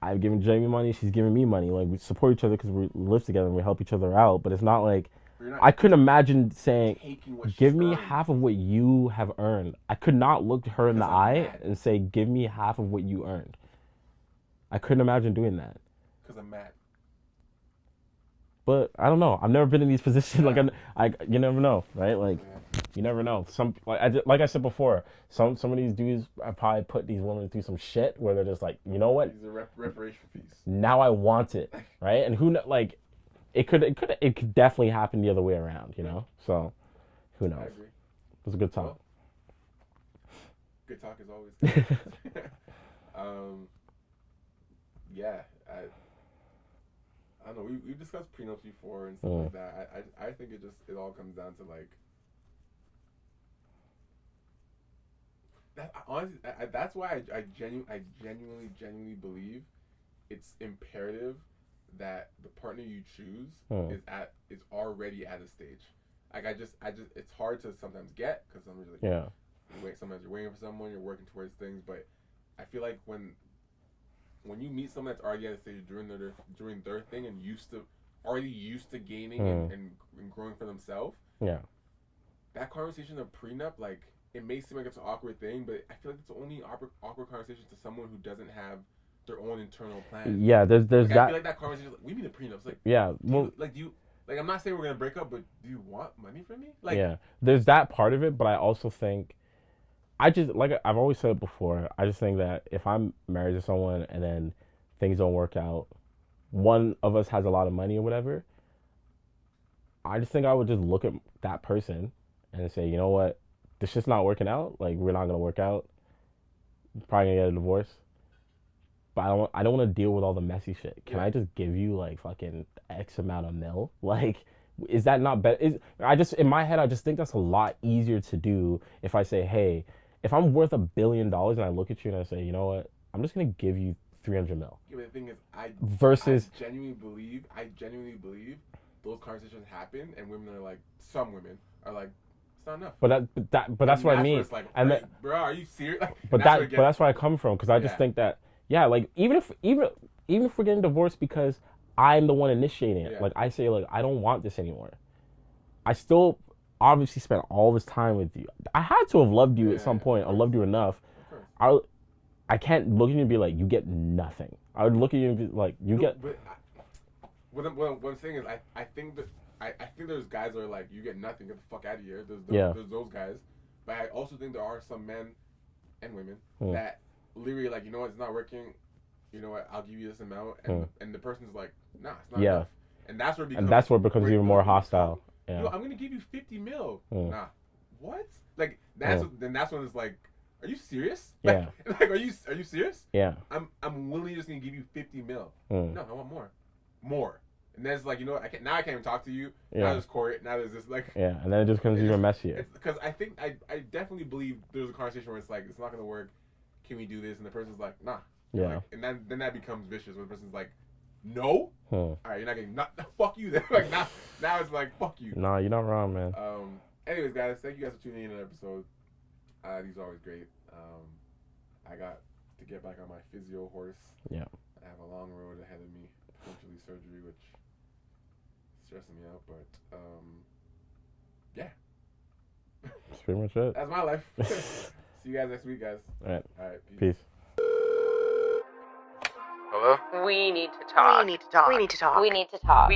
I've given Jamie money, she's giving me money. Like we support each other because we live together and we help each other out. But it's not like But you're not I couldn't imagine saying, taking what she's give me earned. half of what you have earned. I could not look her in the Because I'm eye mad. and say, give me half of what you earned. I couldn't imagine doing that. Because I'm mad. But I don't know. I've never been in these positions. Like you never know, right? Like Yeah. you never know. Some like I said before, some of these dudes have probably put these women through some shit where they're just like, you know what? These are reparation fees. Now I want it, right? And like, it could definitely happen the other way around, you know. So who knows? I agree. It was a good talk. Good talk is always good. Yeah, I don't know. We've discussed prenups before and stuff like that. I think it all comes down to like that. Honestly, that's why I genuinely believe it's imperative that the partner you choose is already at a stage. Like I just it's hard to sometimes get because sometimes like sometimes you're waiting for someone, you're working towards things, but I feel like when you meet someone that's already at a stage during their thing and already used to gaining and growing for themselves, that conversation of prenup, like it may seem like it's an awkward thing, but I feel like it's the only awkward conversation to someone who doesn't have their own internal plan. Yeah, there's like, that. I feel like that conversation. Like, we need a prenup. It's like, do you I'm not saying we're gonna break up, but do you want money from me? Like, yeah, there's that part of it, but I also think, like I've always said it before, I just think that if I'm married to someone and then things don't work out, one of us has a lot of money or whatever, I just think I would just look at that person and say, you know what, this shit's not working out. Like we're not gonna work out. Probably gonna get a divorce. But I don't want to deal with all the messy shit. Can I just give you like fucking X amount of mil? Like, is that not better? In my head, I just think that's a lot easier to do if I say, hey, if I'm worth $1 billion and I look at you and I say, you know what, I'm just gonna give you 300 mil. Yeah, but the thing is, Versus I genuinely believe those conversations happen, and women are like, some women are like, it's not enough. But that's what I mean. It's like, And bro, are you serious? Like, but that's where I come from, because I just think that, yeah, like even if we're getting divorced because I'm the one initiating it, like I say, like I don't want this anymore. I still obviously spent all this time with you. I had to have loved you at some point, or loved you enough. I can't look at you and be like, you get nothing. I would look at you and be like, you get. But what I'm saying is, I think there's guys that are like, you get nothing, get the fuck out of here. There's those guys, but I also think there are some men and women that literally like, you know what, it's not working. You know what, I'll give you this amount, and the person's like, nah, it's not enough. And that's where it becomes even more hostile. Yeah. Yo, I'm gonna give you 50 mil. Nah, what? Like that's when it's like, are you serious? Yeah. Like are you serious? Yeah. I'm willingly just gonna give you 50 mil. No, I want more. And then it's like, you know what? I can't even talk to you. Now there's court. Now there's this like. Yeah, and then it just becomes even messier. Because I think I definitely believe there's a conversation where it's like, it's not gonna work. Can we do this? And the person's like, nah. Yeah. Like, and then that becomes vicious when the person's like, no. All right, you're not getting fuck you then. Like now it's like, fuck you. Nah, you're not wrong, man. Anyways, guys, thank you guys for tuning in to the episode. These are always great. I got to get back on my physio horse. Yeah. I have a long road ahead of me, potentially surgery, which is stressing me out. But yeah. That's pretty much it. That's my life. See you guys next week, guys. All right. Peace. We need to talk. We need to talk. We need to talk.